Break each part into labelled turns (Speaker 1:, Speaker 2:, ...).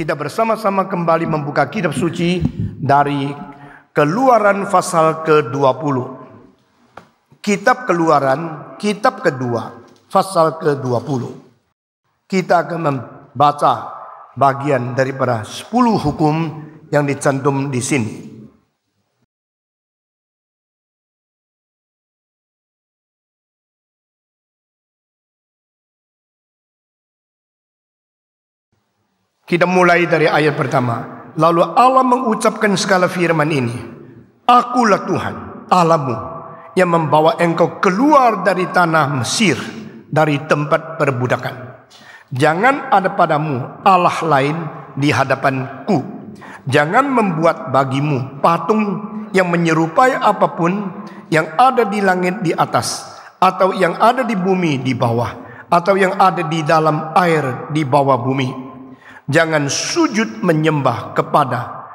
Speaker 1: Kita bersama-sama kembali membuka kitab suci dari Keluaran pasal ke-20. Kitab Keluaran, kitab kedua, pasal ke-20. Kita akan membaca bagian daripada 10 hukum yang dicantum di sini. Kita mulai dari ayat pertama. Lalu Allah mengucapkan segala firman ini. Akulah Tuhan, Allahmu, yang membawa engkau keluar dari tanah Mesir, dari tempat perbudakan. Jangan ada padamu Allah lain di hadapanku. Jangan membuat bagimu patung yang menyerupai apapun yang ada di langit di atas, atau yang ada di bumi di bawah, atau yang ada di dalam air di bawah bumi. Jangan sujud menyembah kepada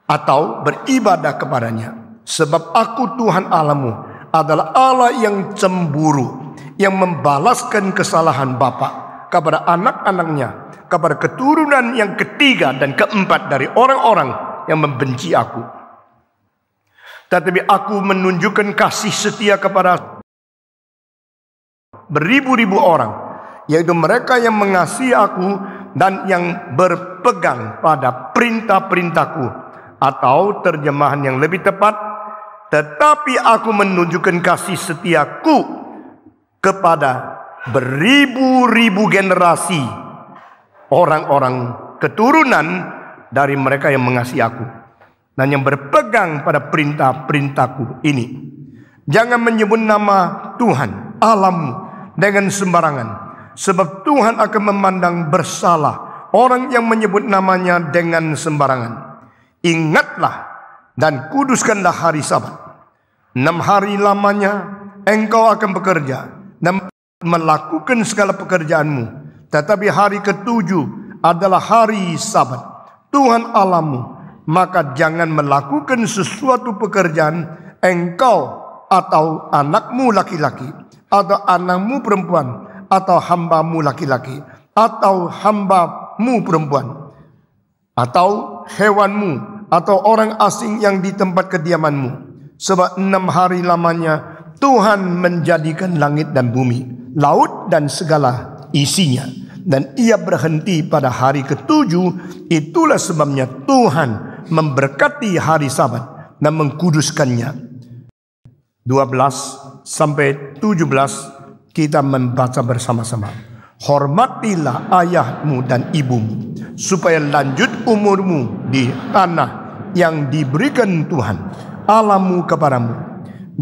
Speaker 1: atau beribadah kepadanya. Sebab aku Tuhan Allahmu adalah Allah yang cemburu, yang membalaskan kesalahan bapa kepada anak-anaknya, kepada keturunan yang ketiga dan keempat dari orang-orang yang membenci aku. Tetapi aku menunjukkan kasih setia kepada beribu-ribu orang, yaitu mereka yang mengasihi aku dan yang berpegang pada perintah-perintahku, atau terjemahan yang lebih tepat, tetapi aku menunjukkan kasih setiaku kepada beribu-ribu generasi orang-orang keturunan dari mereka yang mengasihi aku dan yang berpegang pada perintah-perintahku ini. Jangan menyebut nama Tuhan Allahmu dengan sembarangan, sebab Tuhan akan memandang bersalah orang yang menyebut namanya dengan sembarangan. Ingatlah dan kuduskanlah hari Sabat. 6 hari lamanya engkau akan bekerja dan melakukan segala pekerjaanmu. Tetapi hari ke-7 adalah hari Sabat Tuhan Allahmu. Maka jangan melakukan sesuatu pekerjaan engkau atau anakmu laki-laki, atau anakmu perempuan, atau hambamu laki-laki, atau hambamu perempuan, atau hewanmu, atau orang asing yang di tempat kediamanmu. Sebab 6 hari lamanya Tuhan menjadikan langit dan bumi, laut dan segala isinya, dan ia berhenti pada hari ke-7. Itulah sebabnya Tuhan memberkati hari Sabat dan mengkuduskannya. 12 sampai 17 kita membaca bersama-sama. Hormatilah ayahmu dan ibumu, supaya lanjut umurmu di tanah yang diberikan Tuhan Allahmu kepadamu.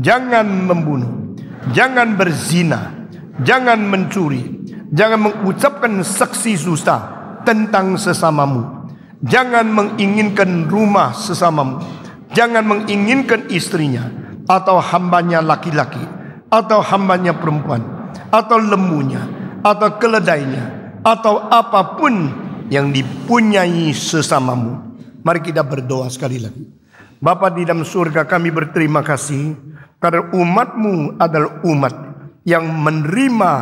Speaker 1: Jangan membunuh, jangan berzina, jangan mencuri, jangan mengucapkan saksi dusta tentang sesamamu, jangan menginginkan rumah sesamamu, jangan menginginkan istrinya, atau hambanya laki-laki, atau hambanya perempuan, atau lembunya, atau keledainya, atau apapun yang dipunyai sesamamu. Mari kita berdoa sekali lagi. Bapa di dalam surga, kami berterima kasih karena umat-Mu adalah umat yang menerima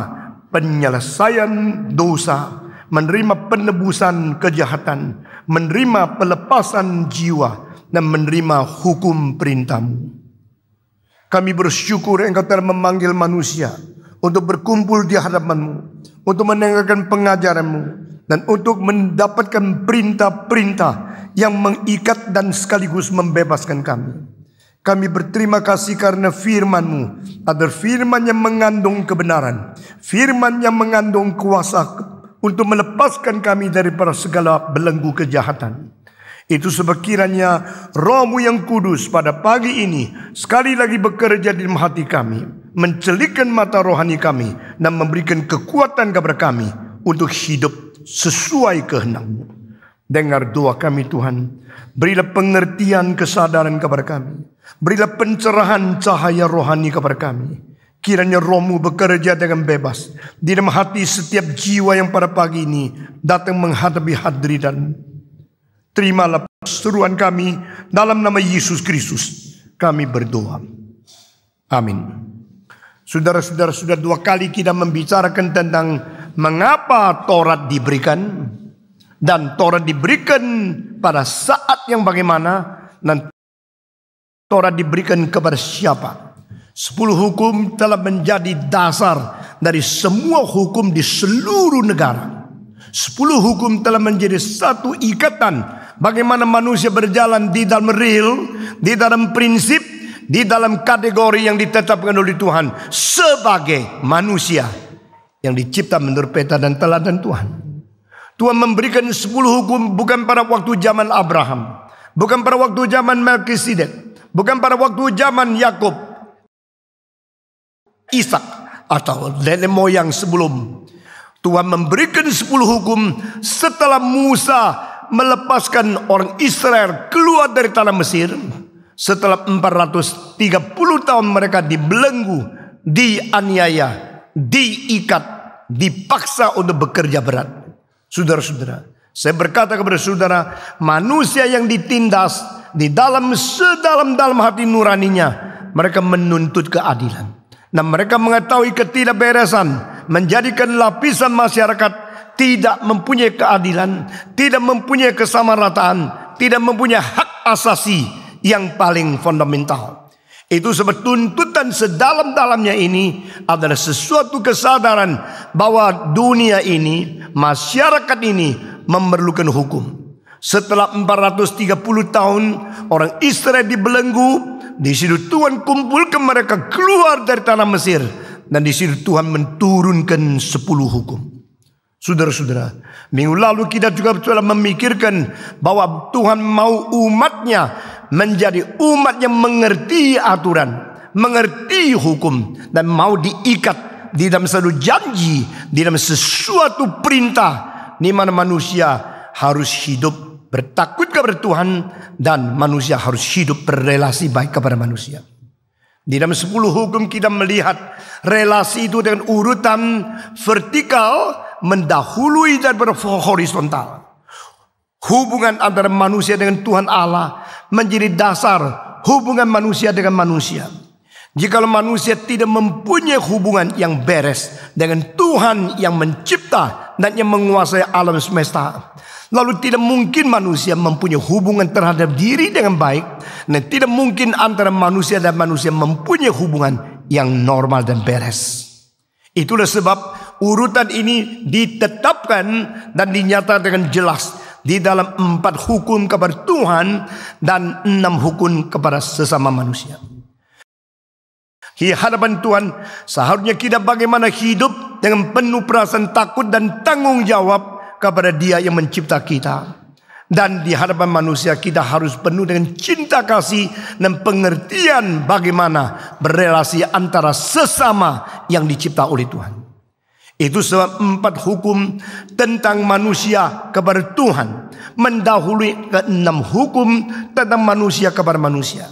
Speaker 1: penyelesaian dosa, menerima penebusan kejahatan, menerima pelepasan jiwa, dan menerima hukum perintah-Mu. Kami bersyukur Engkau telah memanggil manusia untuk berkumpul di hadapan-Mu, untuk mendengarkan pengajaran-Mu, dan untuk mendapatkan perintah-perintah yang mengikat dan sekaligus membebaskan kami. Kami berterima kasih karena firman-Mu adalah firman yang mengandung kebenaran, firman yang mengandung kuasa untuk melepaskan kami daripada segala belenggu kejahatan. Itu sebab kiranya Roh-Mu yang kudus pada pagi ini sekali lagi bekerja di dalam hati kami, mencelikkan mata rohani kami, dan memberikan kekuatan kepada kami untuk hidup sesuai kehendak-Mu. Dengar doa kami Tuhan. Berilah pengertian kesadaran kepada kami. Berilah pencerahan cahaya rohani kepada kami. Kiranya Roh-Mu bekerja dengan bebas di dalam hati setiap jiwa yang pada pagi ini datang menghadapi hadirat. Terimalah seruan kami dalam nama Yesus Kristus. Kami berdoa. Amin. Saudara-saudara, sudah 2 kali kita membicarakan tentang mengapa Taurat diberikan. Dan Taurat diberikan pada saat yang bagaimana, dan Taurat diberikan kepada siapa? 10 hukum telah menjadi dasar dari semua hukum di seluruh negara. 10 hukum telah menjadi satu ikatan bagaimana manusia berjalan di dalam real, di dalam prinsip, di dalam kategori yang ditetapkan oleh Tuhan sebagai manusia yang dicipta menurut peta dan teladan Tuhan. Tuhan memberikan 10 hukum bukan pada waktu zaman Abraham, bukan pada waktu zaman Melkisedek, bukan pada waktu zaman Yakub, Ishak, atau nenek moyang sebelum. Tuhan memberikan 10 hukum setelah Musa melepaskan orang Israel keluar dari tanah Mesir. Setelah 430 tahun mereka dibelenggu, dianiaya, diikat, dipaksa untuk bekerja berat. Saudara-saudara, saya berkata kepada saudara, manusia yang ditindas di dalam sedalam-dalam hati nuraninya, mereka menuntut keadilan. Dan mereka mengetahui ketidakberesan, menjadikan lapisan masyarakat tidak mempunyai keadilan, tidak mempunyai kesamarataan, tidak mempunyai hak asasi yang paling fundamental. Itu sebab tuntutan sedalam-dalamnya ini adalah sesuatu kesadaran bahwa dunia ini, masyarakat ini memerlukan hukum. Setelah 430 tahun orang Israel dibelenggu, di situ Tuhan kumpulkan mereka keluar dari tanah Mesir, dan di situ Tuhan menturunkan 10 hukum. Saudara-saudara, minggu lalu kita juga telah memikirkan bahwa Tuhan mau umatnya menjadi umat yang mengerti aturan, mengerti hukum, dan mau diikat di dalam satu janji, di dalam sesuatu perintah, di mana manusia harus hidup bertakut kepada Tuhan, dan manusia harus hidup berrelasi baik kepada manusia. Di dalam 10 hukum kita melihat relasi itu dengan urutan vertikal mendahului daripada horizontal. Hubungan antara manusia dengan Tuhan Allah menjadi dasar hubungan manusia dengan manusia. Jikalau manusia tidak mempunyai hubungan yang beres dengan Tuhan yang mencipta dan yang menguasai alam semesta, lalu tidak mungkin manusia mempunyai hubungan terhadap diri dengan baik, dan tidak mungkin antara manusia dan manusia mempunyai hubungan yang normal dan beres. Itulah sebab urutan ini ditetapkan dan dinyatakan dengan jelas di dalam 4 hukum kepada Tuhan dan 6 hukum kepada sesama manusia. Di hadapan Tuhan seharusnya kita bagaimana hidup dengan penuh perasaan takut dan tanggung jawab kepada Dia yang mencipta kita. Dan di hadapan manusia kita harus penuh dengan cinta kasih dan pengertian bagaimana berrelasi antara sesama yang dicipta oleh Tuhan. Itu sebab 4 hukum tentang manusia kepada Tuhan mendahului ke 6 hukum tentang manusia kepada manusia.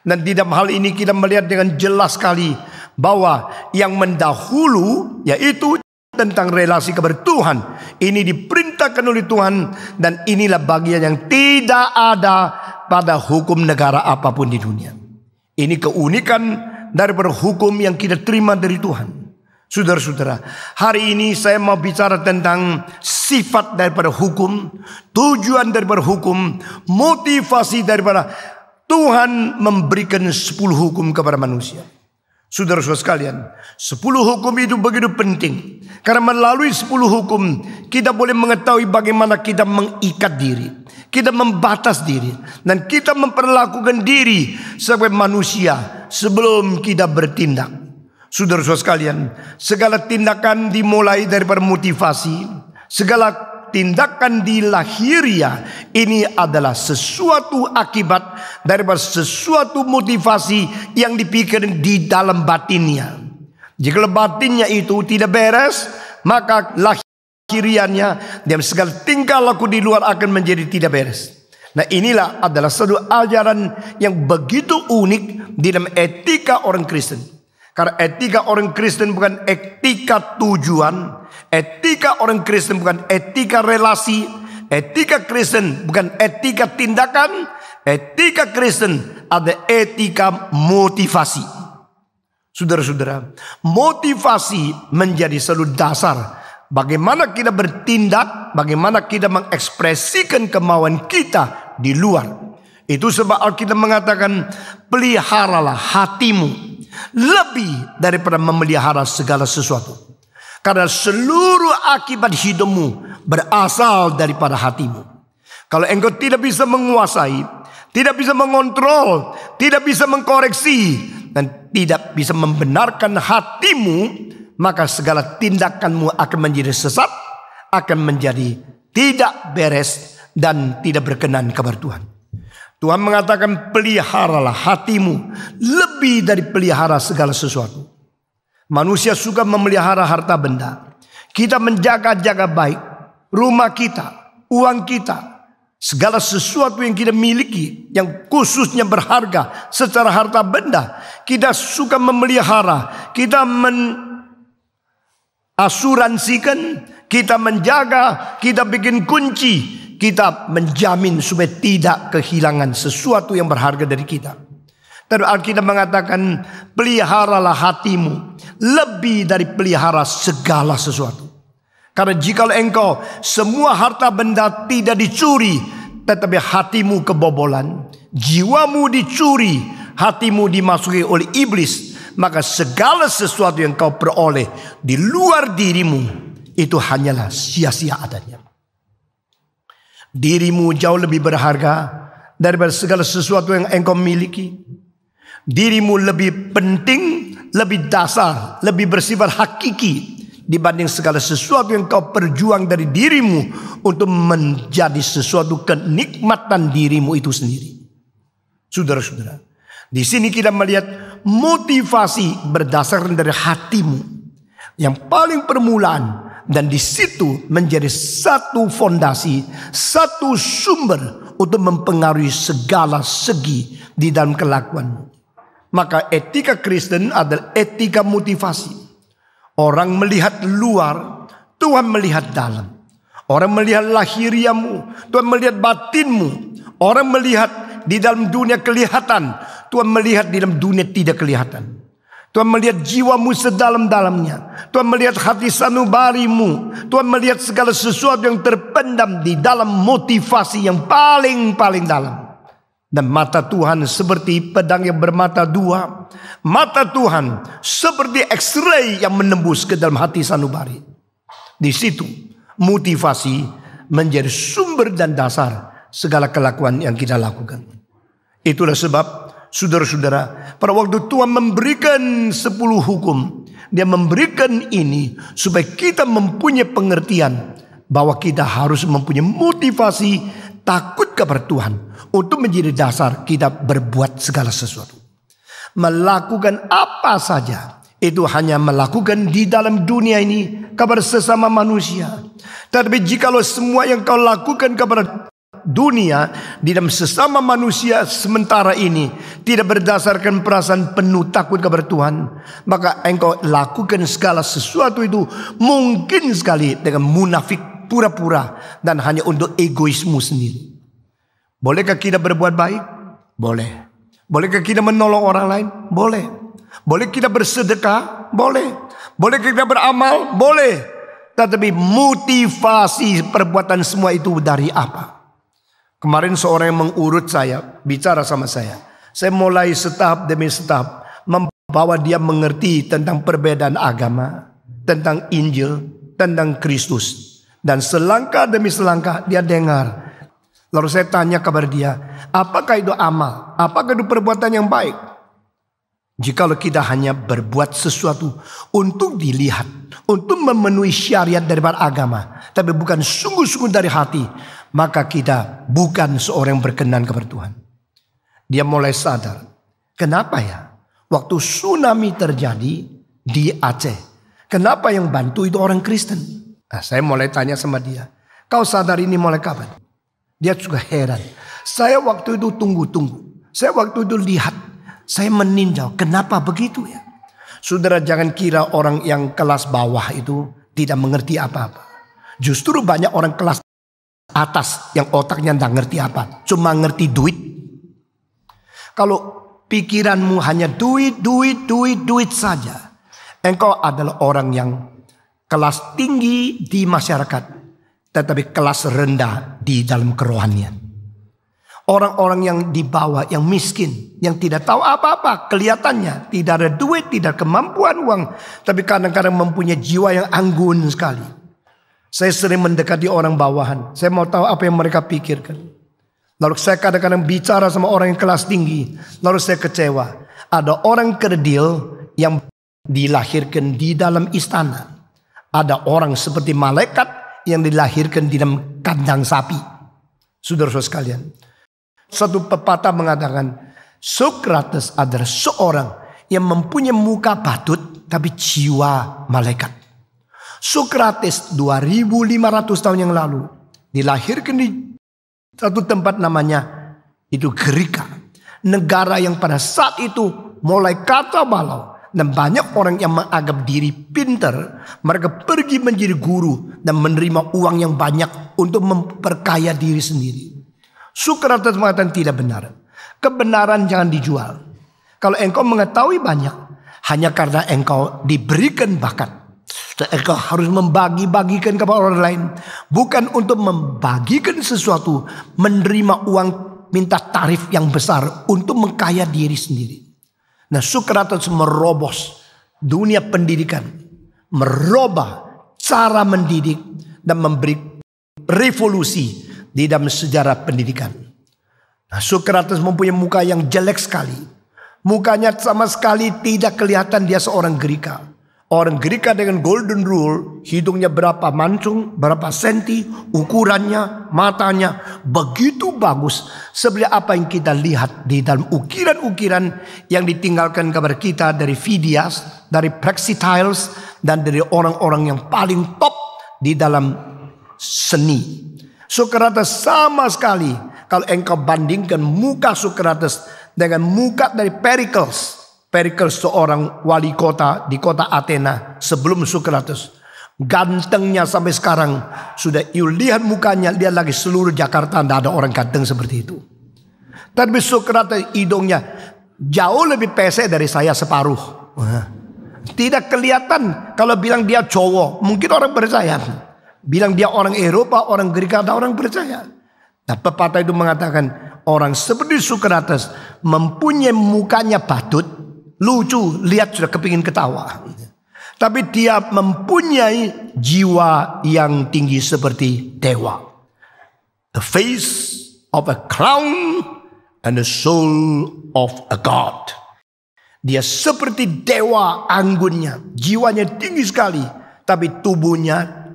Speaker 1: Dan di dalam hal ini kita melihat dengan jelas sekali bahwa yang mendahulu yaitu tentang relasi kepada Tuhan ini diperintahkan oleh Tuhan, dan inilah bagian yang tidak ada pada hukum negara apapun di dunia. Ini keunikan daripada hukum yang kita terima dari Tuhan. Saudara-saudara, hari ini saya mau bicara tentang sifat daripada hukum, tujuan daripada hukum, motivasi daripada Tuhan memberikan 10 hukum kepada manusia. Saudara-saudara sekalian, 10 hukum itu begitu penting. Karena melalui 10 hukum kita boleh mengetahui bagaimana kita mengikat diri, kita membatas diri, dan kita memperlakukan diri sebagai manusia sebelum kita bertindak. Saudara-saudara sekalian, segala tindakan dimulai daripada motivasi. Segala tindakan di lahiria ini adalah sesuatu akibat daripada sesuatu motivasi yang dipikirkan di dalam batinnya. Jika batinnya itu tidak beres, maka lahiriannya dan segala tingkah laku di luar akan menjadi tidak beres. Nah, inilah adalah satu ajaran yang begitu unik di dalam etika orang Kristen. Karena etika orang Kristen bukan etika tujuan, etika orang Kristen bukan etika relasi, etika Kristen bukan etika tindakan, etika Kristen ada etika motivasi. Saudara-saudara, motivasi menjadi selalu dasar Bagaimana kita bertindak, bagaimana kita mengekspresikan kemauan kita di luar. Itu sebab Alkitab mengatakan, peliharalah hatimu lebih daripada memelihara segala sesuatu. Karena seluruh akibat hidupmu berasal daripada hatimu. Kalau engkau tidak bisa menguasai, tidak bisa mengontrol, tidak bisa mengkoreksi, dan tidak bisa membenarkan hatimu, maka segala tindakanmu akan menjadi sesat, akan menjadi tidak beres, dan tidak berkenan kepada Tuhan. Tuhan mengatakan, peliharalah hatimu lebih dari pelihara segala sesuatu. Manusia suka memelihara harta benda. Kita menjaga-jaga baik rumah kita, uang kita, segala sesuatu yang kita miliki, yang khususnya berharga secara harta benda. Kita suka memelihara, kita asuransikan, kita menjaga, kita bikin kunci, kita menjamin supaya tidak kehilangan sesuatu yang berharga dari kita. Tapi Alkitab mengatakan, peliharalah hatimu lebih dari pelihara segala sesuatu. Karena jika engkau semua harta benda tidak dicuri, tetapi hatimu kebobolan, jiwamu dicuri, hatimu dimasuki oleh iblis, maka segala sesuatu yang kau peroleh di luar dirimu itu hanyalah sia-sia adanya. Dirimu jauh lebih berharga daripada segala sesuatu yang engkau miliki. Dirimu lebih penting, lebih dasar, lebih bersifat hakiki dibanding segala sesuatu yang kau perjuang dari dirimu untuk menjadi sesuatu kenikmatan dirimu itu sendiri. Saudara-saudara, di sini kita melihat motivasi berdasarkan dari hatimu yang paling permulaan, dan di situ menjadi satu fondasi, satu sumber untuk mempengaruhi segala segi di dalam kelakuanmu. Maka etika Kristen adalah etika motivasi. Orang melihat luar, Tuhan melihat dalam. Orang melihat lahiriamu, Tuhan melihat batinmu. Orang melihat di dalam dunia kelihatan, Tuhan melihat di dalam dunia tidak kelihatan. Tuhan melihat jiwamu sedalam-dalamnya. Tuhan melihat hati sanubarimu. Tuhan melihat segala sesuatu yang terpendam di dalam motivasi yang paling dalam. Dan mata Tuhan seperti pedang yang bermata dua. Mata Tuhan seperti X-ray yang menembus ke dalam hati sanubari. Di situ motivasi menjadi sumber dan dasar segala kelakuan yang kita lakukan. Itulah sebab saudara-saudara, pada waktu Tuhan memberikan 10 hukum, Dia memberikan ini supaya kita mempunyai pengertian bahwa kita harus mempunyai motivasi takut kepada Tuhan untuk menjadi dasar kita berbuat segala sesuatu. Melakukan apa saja itu hanya melakukan di dalam dunia ini kepada sesama manusia. Tapi jikalau semua yang kau lakukan kepada dunia di dalam sesama manusia sementara ini tidak berdasarkan perasaan penuh takut kepada Tuhan, maka engkau lakukan segala sesuatu itu mungkin sekali dengan munafik, pura-pura, dan hanya untuk egoismu sendiri. Bolehkah kita berbuat baik? Boleh. Bolehkah kita menolong orang lain? Boleh. Boleh kita bersedekah? Boleh. Bolehkah kita beramal? Boleh. Tetapi motivasi perbuatan semua itu dari apa? Kemarin seorang yang mengurut saya bicara sama saya. Saya mulai setahap demi setahap membawa dia mengerti tentang perbedaan agama, tentang Injil, tentang Kristus. Dan selangkah demi selangkah dia dengar. Lalu saya tanya kepada dia, apakah itu amal? Apakah itu perbuatan yang baik? Jikalau kita hanya berbuat sesuatu untuk dilihat, untuk memenuhi syariat daripada agama, tapi bukan sungguh-sungguh dari hati, maka kita bukan seorang yang berkenan kepada Tuhan. Dia mulai sadar, kenapa ya? Waktu tsunami terjadi di Aceh, kenapa yang bantu itu orang Kristen? Nah, saya mulai tanya sama dia, kau sadar ini mulai kapan? Dia juga heran. Saya waktu itu tunggu-tunggu. Saya waktu itu lihat. Saya meninjau. Kenapa begitu ya? Saudara, jangan kira orang yang kelas bawah itu tidak mengerti apa-apa. Justru banyak orang kelas atas yang otaknya tidak ngerti apa. Cuma ngerti duit. Kalau pikiranmu hanya duit saja, engkau adalah orang yang kelas tinggi di masyarakat, tetapi kelas rendah di dalam kerohanian. Orang-orang yang di bawah, yang miskin, yang tidak tahu apa-apa, kelihatannya tidak ada duit, tidak kemampuan uang, tapi kadang-kadang mempunyai jiwa yang anggun sekali. Saya sering mendekati orang bawahan, saya mau tahu apa yang mereka pikirkan. Lalu saya kadang-kadang bicara sama orang yang kelas tinggi, lalu saya kecewa. Ada orang kerdil yang dilahirkan di dalam istana. Ada orang seperti malaikat yang dilahirkan di dalam kandang sapi. Saudara-saudara sekalian, satu pepatah mengatakan Sokrates adalah seorang yang mempunyai muka badut tapi jiwa malaikat. Sokrates 2500 tahun yang lalu dilahirkan di satu tempat namanya itu Gerika. Negara yang pada saat itu mulai kacau balau. Dan banyak orang yang menganggap diri pintar. Mereka pergi menjadi guru dan menerima uang yang banyak untuk memperkaya diri sendiri. Sokrates mengatakan tidak benar. Kebenaran jangan dijual. Kalau engkau mengetahui banyak, hanya karena engkau diberikan bakat, engkau harus membagi-bagikan kepada orang lain. Bukan untuk membagikan sesuatu, menerima uang, minta tarif yang besar untuk mengkaya diri sendiri. Nah, Sokrates merobos dunia pendidikan, merubah cara mendidik dan memberi revolusi di dalam sejarah pendidikan. Nah, Sokrates mempunyai muka yang jelek sekali. Mukanya sama sekali tidak kelihatan dia seorang Gerika. Orang Gerika dengan golden rule, hidungnya berapa mancung, berapa senti, ukurannya, matanya begitu bagus. Seperti apa yang kita lihat di dalam ukiran-ukiran yang ditinggalkan kepada kita dari Phidias, dari Praxiteles, dan dari orang-orang yang paling top di dalam seni. Sokrates sama sekali, kalau engkau bandingkan muka Sokrates dengan muka dari Pericles. Pericles seorang wali kota di kota Athena sebelum Sokrates. Gantengnya sampai sekarang. Sudah you lihat mukanya, lihat lagi seluruh Jakarta tidak ada orang ganteng seperti itu. Tapi Sokrates hidungnya jauh lebih pesek dari saya separuh. Tidak kelihatan kalau bilang dia cowok. Mungkin orang percaya. Bilang dia orang Eropa, orang Gerika, ada orang percaya. Nah, pepatah itu mengatakan orang seperti Sokrates mempunyai mukanya badut, lucu, lihat sudah kepingin ketawa. Tapi dia mempunyai jiwa yang tinggi seperti dewa. The face of a clown and the soul of a god. Dia seperti dewa anggunnya, jiwanya tinggi sekali, tapi tubuhnya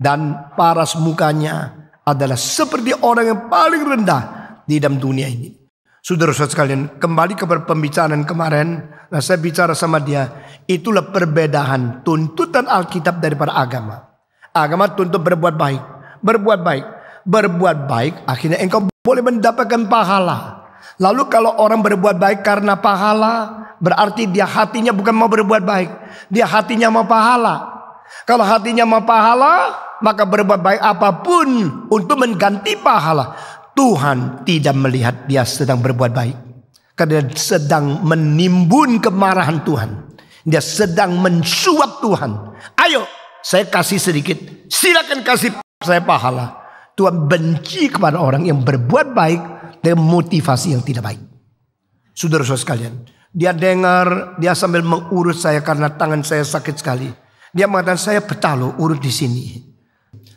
Speaker 1: dan paras mukanya adalah seperti orang yang paling rendah di dalam dunia ini. Saudara-saudara sekalian, kembali kepada pembicaraan kemarin. Nah, saya bicara sama dia, itulah perbedaan tuntutan Alkitab daripada agama. Agama tuntut berbuat baik, berbuat baik, berbuat baik. Akhirnya engkau boleh mendapatkan pahala. Lalu kalau orang berbuat baik karena pahala, berarti dia hatinya bukan mau berbuat baik, dia hatinya mau pahala. Kalau hatinya mau pahala, maka berbuat baik apapun untuk mengganti pahala. Tuhan tidak melihat dia sedang berbuat baik, karena dia sedang menimbun kemarahan Tuhan. Dia sedang mensuap Tuhan. Ayo, saya kasih sedikit, silakan kasih saya pahala. Tuhan benci kepada orang yang berbuat baik dengan motivasi yang tidak baik. Saudara-saudara sekalian, dia dengar, dia sambil mengurut saya karena tangan saya sakit sekali. Dia mengatakan, saya betah loh urut di sini.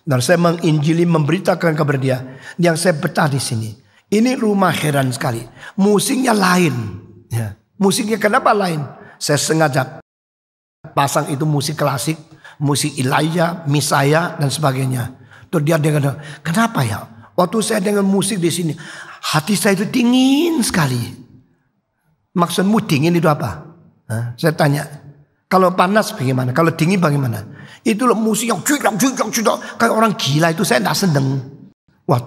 Speaker 1: Dan saya menginjili, memberitakan kepada dia, yang saya betah di sini. Ini rumah heran sekali. Musiknya lain. Ya. Musiknya kenapa lain? Saya sengaja pasang itu musik klasik, musik Elijah, Misaya dan sebagainya. Terus dia dengar, kenapa ya? Waktu saya dengar musik di sini, hati saya itu dingin sekali. Maksudmu dingin itu apa? Saya tanya. Kalau panas bagaimana? Kalau dingin bagaimana? Itulah musik yang cudak kayak orang gila itu, saya tidak seneng. Wah,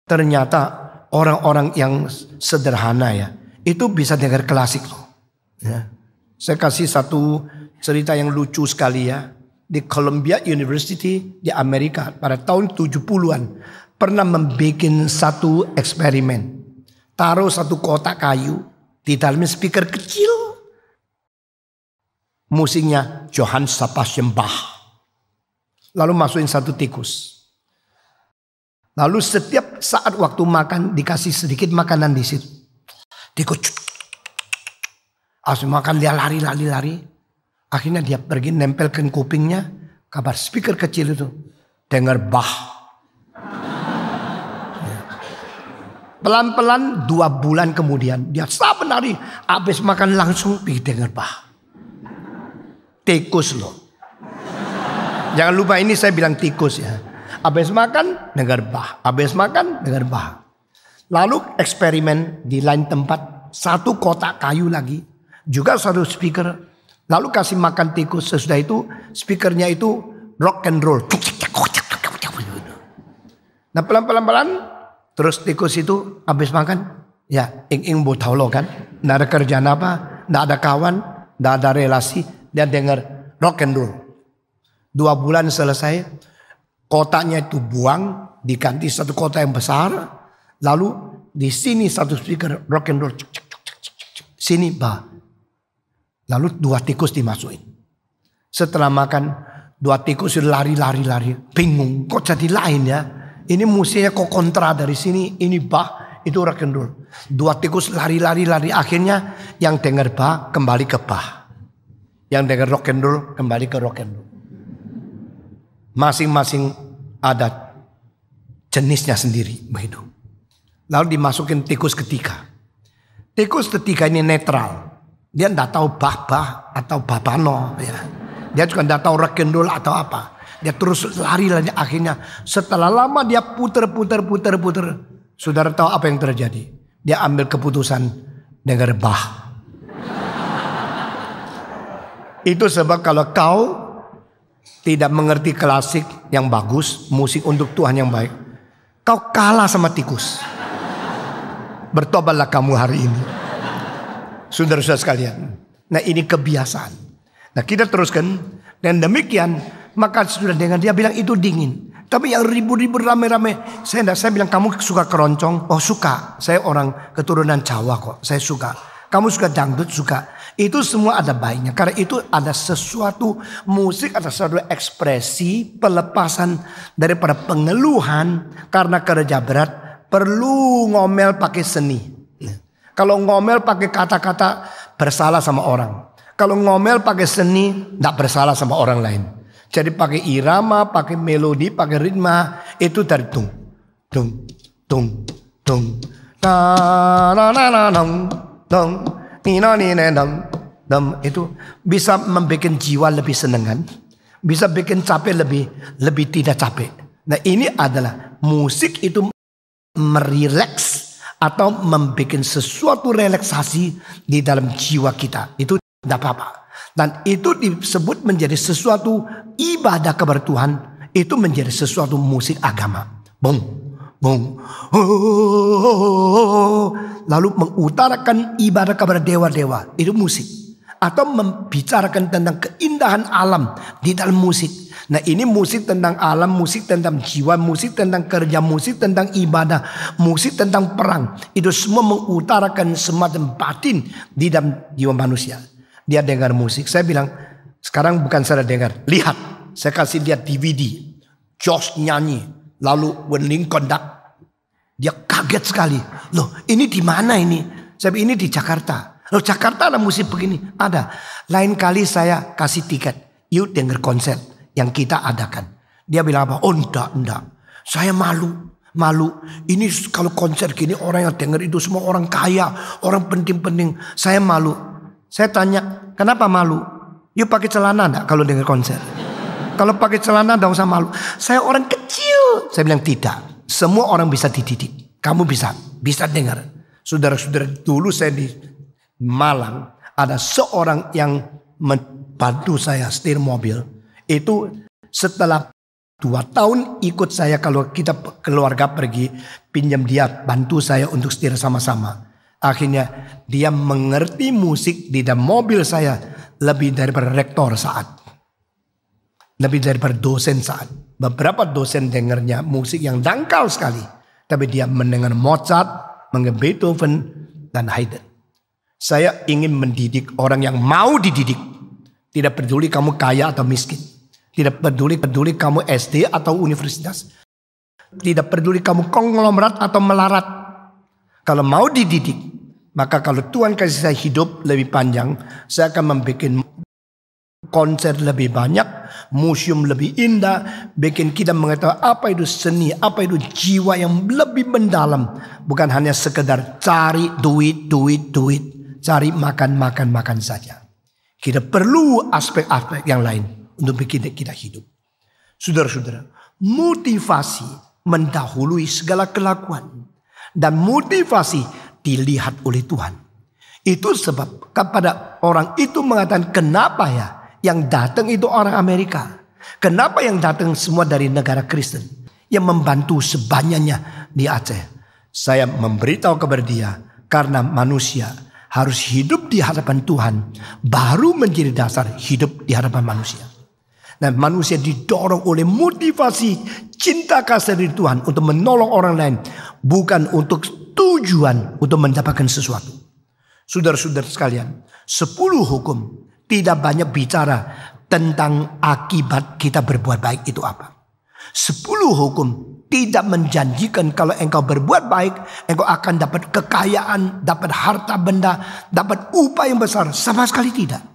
Speaker 1: ternyata orang-orang yang sederhana ya, itu bisa dengar klasik loh. Ya. Saya kasih satu cerita yang lucu sekali ya. Di Columbia University di Amerika pada tahun 70-an pernah membuat satu eksperimen. Taruh satu kotak kayu, di dalamnya speaker kecil. Musiknya Johann Sebastian Bach. Lalu masukin satu tikus. Lalu setiap saat waktu makan dikasih sedikit makanan di situ. Tikus harus makan, dia lari. Akhirnya dia pergi nempelkan kupingnya. Kabar speaker kecil itu. Dengar Bach. Pelan-pelan 2 bulan kemudian. Dia stop menari. Habis makan langsung pergi dengar Bach. Tikus loh. Jangan lupa ini saya bilang tikus ya. Habis makan dengar Bach. Habis makan dengar Bach. Lalu eksperimen di lain tempat. Satu kotak kayu lagi. Juga satu speaker. Lalu kasih makan tikus. Sesudah itu speakernya itu rock and roll. Nah pelan-pelan. Terus tikus itu habis makan. Ya ing tahu lo kan. Nggak ada kerjaan apa. Nggak ada kawan. Nggak ada relasi. Dia dengar rock and roll. 2 bulan selesai. Kotaknya itu buang. Diganti satu kotak yang besar. Lalu di sini satu speaker rock and roll. Sini Bah. Lalu 2 tikus dimasukin. Setelah makan 2 tikus lari. Bingung kok jadi lain ya. Ini musiknya kok kontra dari sini. Ini Bah. Itu rock and roll. 2 tikus lari. Akhirnya yang dengar Bah kembali ke Bah. Yang dengar rock and roll kembali ke rock and roll. Masing-masing ada jenisnya sendiri begitu. Lalu dimasukin tikus ketiga. Tikus ketiga ini netral. Dia tidak tahu bah atau babano ya. Dia juga tidak tahu rock and roll atau apa. Dia terus lari akhirnya setelah lama dia puter. Saudara tahu apa yang terjadi? Dia ambil keputusan dengar bah. Itu sebab kalau kau tidak mengerti klasik yang bagus, musik untuk Tuhan yang baik, kau kalah sama tikus. Bertobatlah kamu hari ini. Saudara-saudara sekalian. Nah ini kebiasaan. Nah kita teruskan. Dan demikian maka sudah dengar dia bilang itu dingin. Tapi yang ribut-ribut rame-rame. Saya bilang kamu suka keroncong? Oh suka. Saya orang keturunan Jawa kok. Saya suka. Kamu suka dangdut? Suka. Itu semua ada baiknya. Karena itu ada sesuatu musik, ada sesuatu ekspresi pelepasan daripada pengeluhan karena kerja berat. Perlu ngomel pakai seni. Kalau ngomel pakai kata-kata bersalah sama orang. Kalau ngomel pakai seni tidak bersalah sama orang lain. Jadi pakai irama, pakai melodi, pakai ritma itu dari tung. Itu bisa membuat jiwa lebih senang kan? Bisa bikin capek lebih tidak capek. Nah ini adalah musik itu merileks atau membuat sesuatu relaksasi di dalam jiwa kita. Itu tidak apa-apa. Dan itu disebut menjadi sesuatu ibadah kepada Tuhan. Itu menjadi sesuatu musik agama. Lalu mengutarakan ibadah kepada dewa-dewa. Itu musik. Atau membicarakan tentang keindahan alam di dalam musik. Nah ini musik tentang alam, musik tentang jiwa, musik tentang kerja, musik tentang ibadah, musik tentang perang. Itu semua mengutarakan semacam batin di dalam jiwa manusia. Dia dengar musik. Saya bilang sekarang bukan saya dengar. Lihat. Saya kasih lihat DVD. Josh nyanyi. Lalu Wenling kondak. Dia kaget sekali. Loh ini di mana ini? Saya bilang ini di Jakarta. Loh Jakarta ada musik begini? Ada. Lain kali saya kasih tiket. Yuk dengar konser yang kita adakan. Dia bilang apa? Oh enggak. Saya malu. Ini kalau konser gini orang yang dengar itu semua orang kaya. Orang penting-penting. Saya malu. Saya tanya, kenapa malu? Yuk pakai celana enggak kalau dengar konser? Kalau pakai celana enggak usah malu. Saya orang kecil. Saya bilang tidak. Semua orang bisa dididik. Kamu bisa dengar. Saudara-saudara dulu saya di Malang. Ada seorang yang membantu saya setir mobil. Itu setelah 2 tahun ikut saya kalau kita keluarga pergi. Pinjam dia bantu saya untuk setir sama-sama. Akhirnya dia mengerti musik di dalam mobil saya lebih daripada rektor saat. Lebih daripada dosen saat. Beberapa dosen dengarnya musik yang dangkal sekali. Tapi dia mendengar Mozart, mendengar Beethoven, dan Haydn. Saya ingin mendidik orang yang mau dididik. Tidak peduli kamu kaya atau miskin. Tidak peduli kamu SD atau universitas. Tidak peduli kamu konglomerat atau melarat. Kalau mau dididik, maka kalau Tuhan kasih saya hidup lebih panjang, saya akan membuat konser lebih banyak, museum lebih indah, bikin kita mengetahui apa itu seni, apa itu jiwa yang lebih mendalam. Bukan hanya sekedar cari duit, cari makan saja. Kita perlu aspek-aspek yang lain untuk bikin kita hidup. Saudara-saudara, motivasi mendahului segala kelakuan. Dan motivasi dilihat oleh Tuhan. Itu sebab kepada orang itu mengatakan, kenapa ya yang datang itu orang Amerika? Kenapa yang datang semua dari negara Kristen? Yang membantu sebanyaknya di Aceh. Saya memberitahu kepada dia, karena manusia harus hidup di hadapan Tuhan, baru menjadi dasar hidup di hadapan manusia. Dan manusia didorong oleh motivasi cinta kasih dari Tuhan untuk menolong orang lain, bukan untuk tujuan untuk mendapatkan sesuatu. Saudara-saudara sekalian, 10 hukum tidak banyak bicara tentang akibat kita berbuat baik itu apa. 10 hukum tidak menjanjikan kalau engkau berbuat baik, engkau akan dapat kekayaan, dapat harta benda, dapat upah yang besar. Sama sekali tidak.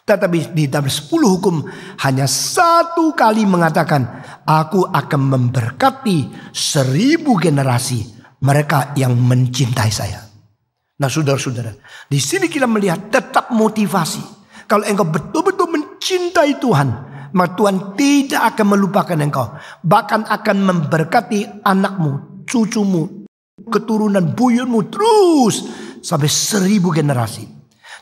Speaker 1: Tetapi di dalam 10 hukum hanya 1 kali mengatakan, aku akan memberkati 1000 generasi mereka yang mencintai saya. Nah saudara-saudara, di sini kita melihat tetap motivasi. Kalau engkau betul-betul mencintai Tuhan, maka Tuhan tidak akan melupakan engkau. Bahkan akan memberkati anakmu, cucumu, keturunan buyutmu terus sampai 1000 generasi.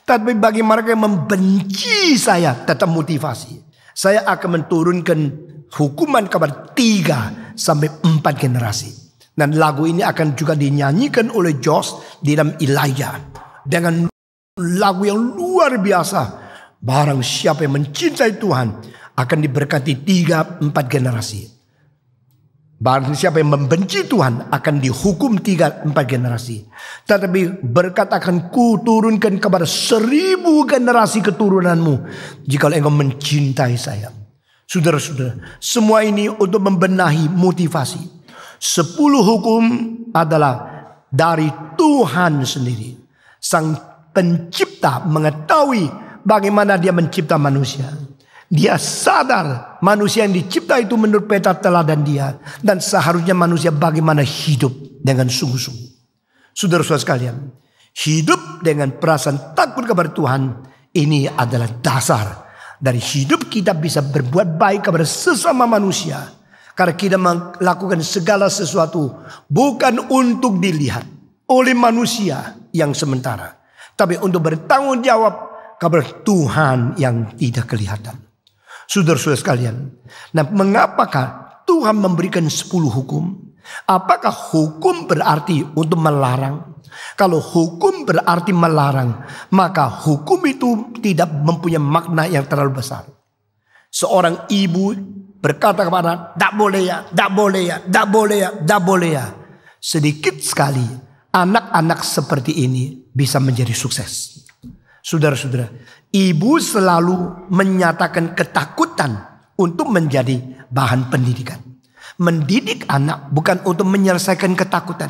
Speaker 1: Tapi bagi mereka yang membenci saya, tetap motivasi. Saya akan menurunkan hukuman kepada 3 sampai 4 generasi. Dan lagu ini akan juga dinyanyikan oleh Josh di dalam Elijah. Dengan lagu yang luar biasa. Barang siapa yang mencintai Tuhan akan diberkati 3-4 generasi. Barang siapa yang membenci Tuhan akan dihukum 3-4 generasi. Tetapi berkat akan kuturunkan kepada 1000 generasi keturunanmu jika engkau mencintai saya. Saudara-saudara, semua ini untuk membenahi motivasi. 10 hukum adalah dari Tuhan sendiri. Sang pencipta mengetahui bagaimana dia mencipta manusia. Dia sadar manusia yang dicipta itu menurut peta teladan dia. Dan seharusnya manusia bagaimana hidup dengan sungguh-sungguh. Saudara-saudara sekalian, hidup dengan perasaan takut kepada Tuhan, ini adalah dasar dari hidup kita bisa berbuat baik kepada sesama manusia. Karena kita melakukan segala sesuatu bukan untuk dilihat oleh manusia yang sementara, tapi untuk bertanggung jawab kepada Tuhan yang tidak kelihatan. Saudara-saudara sekalian, nah mengapakah Tuhan memberikan 10 hukum? Apakah hukum berarti untuk melarang? Kalau hukum berarti melarang, maka hukum itu tidak mempunyai makna yang terlalu besar. Seorang ibu berkata kepada, tak boleh ya, tak boleh ya, tak boleh ya, tak boleh ya. Sedikit sekali anak-anak seperti ini bisa menjadi sukses. Saudara-saudara, ibu selalu menyatakan ketakutan untuk menjadi bahan pendidikan. Mendidik anak bukan untuk menyelesaikan ketakutan.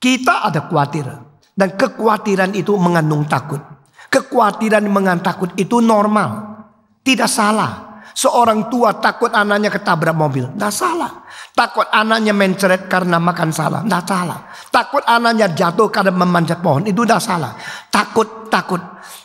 Speaker 1: Kita ada khawatir. Dan kekhawatiran itu mengandung takut. Kekhawatiran mengandung takut itu normal. Tidak salah. Seorang tua takut anaknya ketabrak mobil. Tidak salah. Takut anaknya menceret karena makan salah. Tidak salah. Takut anaknya jatuh karena memanjat pohon. Itu tidak salah. Takut.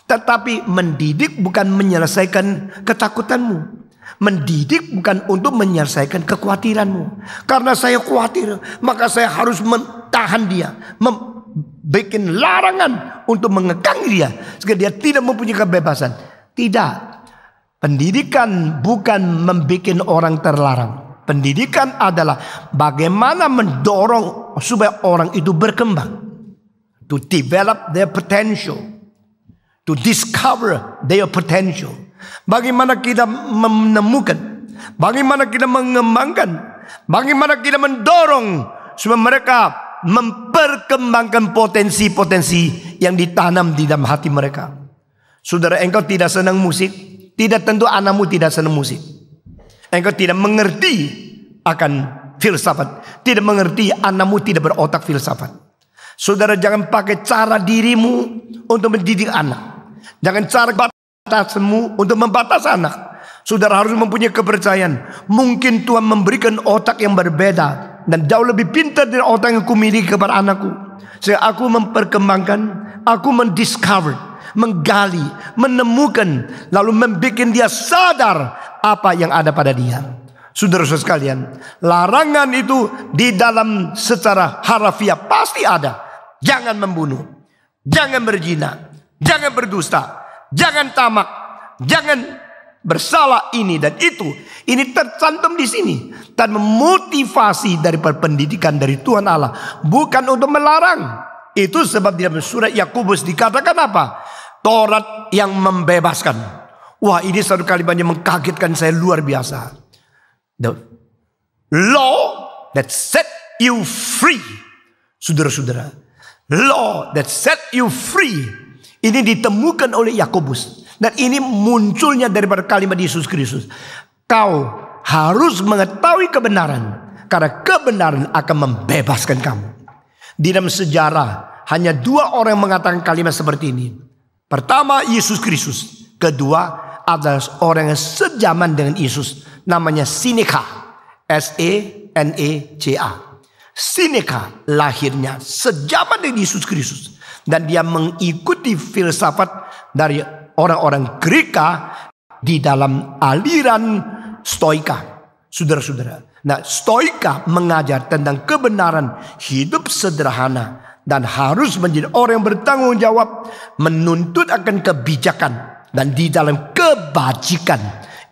Speaker 1: Tetapi mendidik bukan menyelesaikan ketakutanmu. Mendidik bukan untuk menyelesaikan kekhawatiranmu. Karena saya khawatir, maka saya harus mentahan dia. Membuat larangan untuk mengekang dia. Sehingga dia tidak mempunyai kebebasan. Tidak. Pendidikan bukan membuat orang terlarang. Pendidikan adalah bagaimana mendorong supaya orang itu berkembang. To develop their potential. To discover their potential. Bagaimana kita menemukan, bagaimana kita mengembangkan, bagaimana kita mendorong supaya mereka memperkembangkan potensi-potensi yang ditanam di dalam hati mereka. Saudara, engkau tidak senang musik, tidak tentu anakmu tidak senang musik. Engkau tidak mengerti akan filsafat. Tidak mengerti, anakmu tidak berotak filsafat. Saudara, jangan pakai cara dirimu untuk mendidik anak. Jangan cara batasmu untuk membatasi anak. Saudara harus mempunyai kepercayaan. Mungkin Tuhan memberikan otak yang berbeda dan jauh lebih pintar dari otak yang kumiliki kepada anakku. Sehingga aku memperkembangkan, aku mendiscover, menggali, menemukan, lalu membuat dia sadar apa yang ada pada dia. Saudara-saudara sekalian, larangan itu di dalam secara harafiah pasti ada. Jangan membunuh, jangan berzina, jangan berdusta, jangan tamak, jangan bersalah ini dan itu. Ini tercantum di sini. Dan memotivasi dari pendidikan dari Tuhan Allah, bukan untuk melarang. Itu sebab di dalam surat Yakobus dikatakan apa? Taurat yang membebaskan. Wah, ini satu kalimat yang mengkagetkan saya luar biasa. The law that set you free. Saudara-saudara, law that set you free. Ini ditemukan oleh Yakobus. Dan ini munculnya daripada kalimat Yesus Kristus. Kau harus mengetahui kebenaran, karena kebenaran akan membebaskan kamu. Di dalam sejarah hanya dua orang yang mengatakan kalimat seperti ini. Pertama, Yesus Kristus. Kedua adalah orang yang sejaman dengan Yesus. Namanya Seneca. S-E-N-E-C-A. Seneca lahirnya sejaman dengan Yesus Kristus. Dan dia mengikuti filsafat dari orang-orang Greka di dalam aliran Stoika. Saudara-saudara. Nah, Stoika mengajar tentang kebenaran hidup sederhana. Dan harus menjadi orang yang bertanggung jawab. Menuntut akan kebijakan. Dan di dalam kebajikan.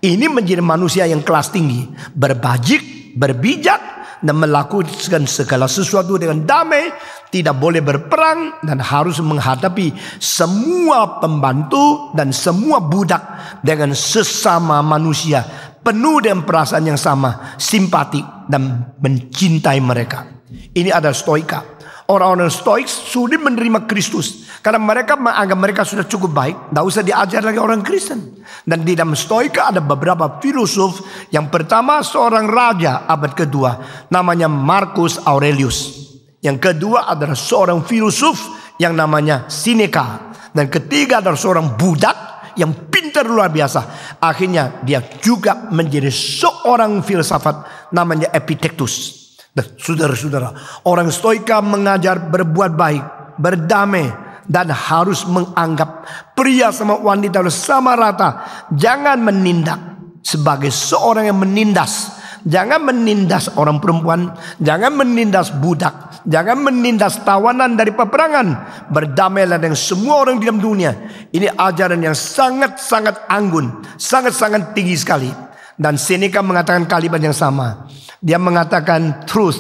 Speaker 1: Ini menjadi manusia yang kelas tinggi. Berbajik, berbijak. Dan melakukan segala sesuatu dengan damai. Tidak boleh berperang. Dan harus menghadapi semua pembantu. Dan semua budak. Dengan sesama manusia. Penuh dengan perasaan yang sama. Simpati dan mencintai mereka. Ini adalah Stoika. Orang-orang Stoik sulit menerima Kristus. Karena mereka menganggap mereka sudah cukup baik. Tidak usah diajar lagi orang Kristen. Dan di dalam Stoika ada beberapa filosof. Yang pertama seorang raja abad kedua. Namanya Marcus Aurelius. Yang kedua adalah seorang filosof yang namanya Seneca. Dan ketiga adalah seorang budak yang pintar luar biasa. Akhirnya dia juga menjadi seorang filsafat namanya Epictetus. Saudara-saudara, orang Stoika mengajar berbuat baik, berdamai, dan harus menganggap pria sama wanita sama rata. Jangan menindak sebagai seorang yang menindas. Jangan menindas orang perempuan. Jangan menindas budak. Jangan menindas tawanan dari peperangan. Berdamailah dengan semua orang di dalam dunia. Ini ajaran yang sangat-sangat anggun. Sangat-sangat tinggi sekali. Dan Seneca mengatakan kalimat yang sama. Dia mengatakan truth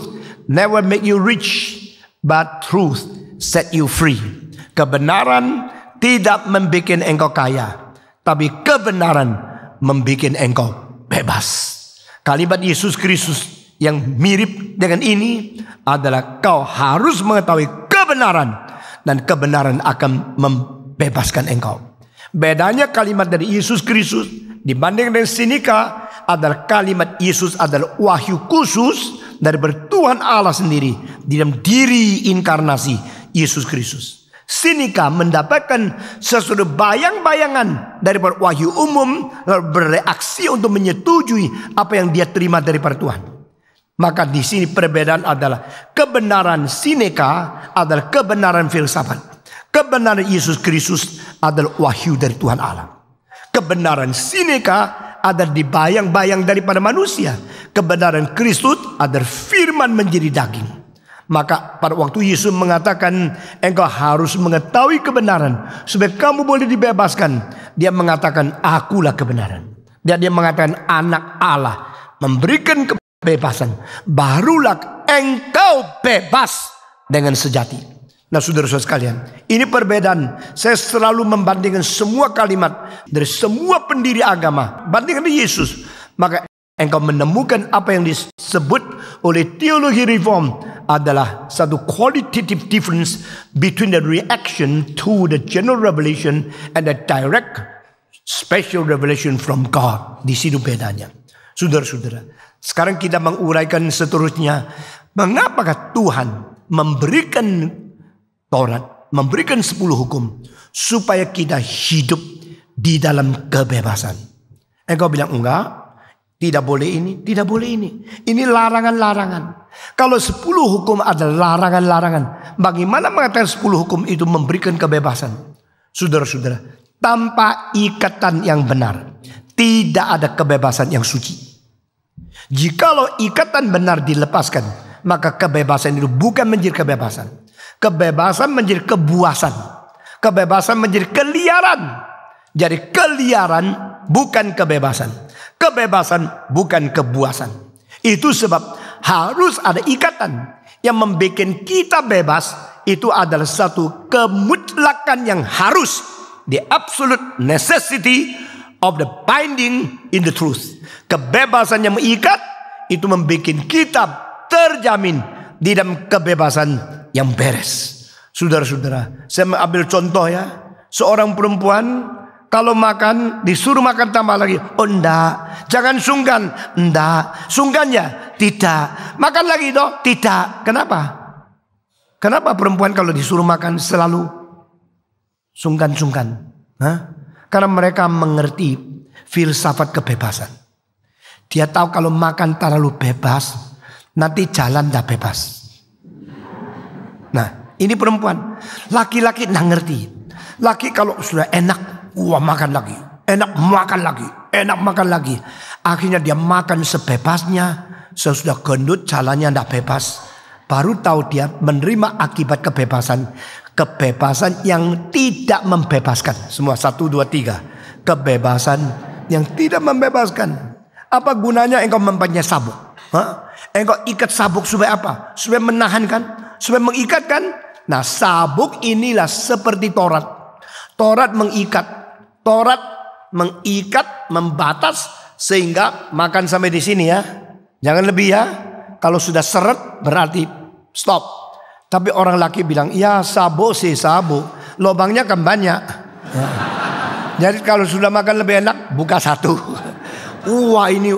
Speaker 1: never make you rich, but truth set you free. Kebenaran tidak membuat engkau kaya, tapi kebenaran membuat engkau bebas. Kalimat Yesus Kristus yang mirip dengan ini adalah kau harus mengetahui kebenaran dan kebenaran akan membebaskan engkau. Bedanya kalimat dari Yesus Kristus dibanding dengan Seneca adalah kalimat Yesus adalah wahyu khusus dari Tuhan Allah sendiri di dalam diri inkarnasi Yesus Kristus. Seneca mendapatkan sesuatu bayang-bayangan daripada wahyu umum lalu bereaksi untuk menyetujui apa yang dia terima daripada Tuhan. Maka di sini perbedaan adalah kebenaran Seneca adalah kebenaran filsafat. Kebenaran Yesus Kristus adalah wahyu dari Tuhan Allah. Kebenaran Seneca adalah dibayang-bayang daripada manusia. Kebenaran Kristus adalah firman menjadi daging. Maka pada waktu Yesus mengatakan engkau harus mengetahui kebenaran supaya kamu boleh dibebaskan. Dia mengatakan akulah kebenaran. Dan dia mengatakan anak Allah memberikan kebebasan. Barulah engkau bebas dengan sejati. Nah saudara-saudara sekalian, ini perbedaan. Saya selalu membandingkan semua kalimat dari semua pendiri agama. Bandingkan dengan Yesus. Maka engkau menemukan apa yang disebut oleh teologi reform adalah satu qualitative difference between the reaction to the general revelation and the direct special revelation from God. Di situ bedanya. Saudara-saudara, sekarang kita menguraikan seterusnya. Mengapakah Tuhan memberikan Taurat, memberikan 10 hukum supaya kita hidup di dalam kebebasan? Engkau bilang enggak, tidak boleh ini, tidak boleh ini. Ini larangan-larangan. Kalau 10 hukum adalah larangan-larangan, bagaimana mengatakan 10 hukum itu memberikan kebebasan? Saudara-saudara, tanpa ikatan yang benar, tidak ada kebebasan yang suci. Jikalau ikatan benar dilepaskan, maka kebebasan itu bukan menjadi kebebasan. Kebebasan menjadi kebuasan. Kebebasan menjadi keliaran. Jadi keliaran bukan kebebasan. Kebebasan bukan kebuasan. Itu sebab harus ada ikatan yang membuat kita bebas. Itu adalah satu kemutlakan yang harus. The absolute necessity of the binding in the truth. Kebebasan yang mengikat itu membuat kita terjamin di dalam kebebasan yang beres. Saudara-saudara, saya mengambil contoh ya. Seorang perempuan kalau makan disuruh makan tambah lagi. Oh enggak, jangan sungkan. Enggak, sungkan ya? Tidak. Makan lagi dong? Tidak. Kenapa? Kenapa perempuan kalau disuruh makan selalu sungkan-sungkan? Karena mereka mengerti filsafat kebebasan. Dia tahu kalau makan terlalu bebas, nanti jalan tidak bebas. Nah, ini perempuan. Laki-laki tidak ngerti. Laki kalau sudah enak, wah makan lagi. Enak makan lagi. Enak makan lagi. Akhirnya dia makan sebebasnya. Sesudah gendut jalannya tidak bebas. Baru tahu dia menerima akibat kebebasan. Kebebasan yang tidak membebaskan. Semua 1, 2, 3. Kebebasan yang tidak membebaskan. Apa gunanya engkau mempunyai sabuk? Engkau ikat sabuk supaya apa? Supaya menahankan, supaya mengikatkan. Nah, sabuk inilah seperti Taurat. Taurat mengikat, membatas sehingga makan sampai di sini ya. Jangan lebih ya. Kalau sudah seret berarti stop. Tapi orang laki bilang, ya sabuk sih sabuk, lubangnya kan banyak. Ya. Jadi kalau sudah makan lebih enak, buka satu. Wah ini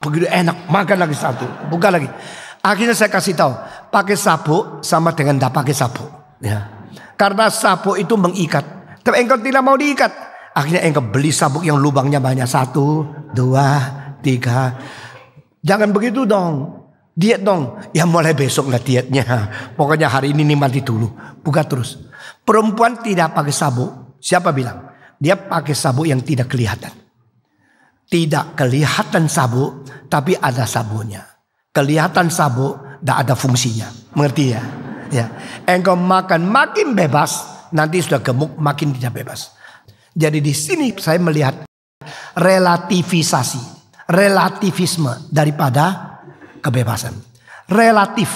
Speaker 1: begitu enak, makan lagi satu, buka lagi. Akhirnya saya kasih tahu, pakai sabuk sama dengan tidak pakai sabuk. Ya. Karena sabuk itu mengikat, tapi engkau tidak mau diikat. Akhirnya engkau beli sabuk yang lubangnya banyak, 1, 2, 3. Jangan begitu dong, diet dong. Ya mulai besok lah dietnya. Pokoknya hari ini nikmati dulu, buka terus. Perempuan tidak pakai sabuk, siapa bilang? Dia pakai sabuk yang tidak kelihatan. Tidak kelihatan sabuk, tapi ada sabuknya. Kelihatan sabuk, tidak ada fungsinya. Mengerti ya? Ya. Engkau makan makin bebas, nanti sudah gemuk makin tidak bebas. Jadi di sini saya melihat relativisasi, relativisme daripada kebebasan. Relatif,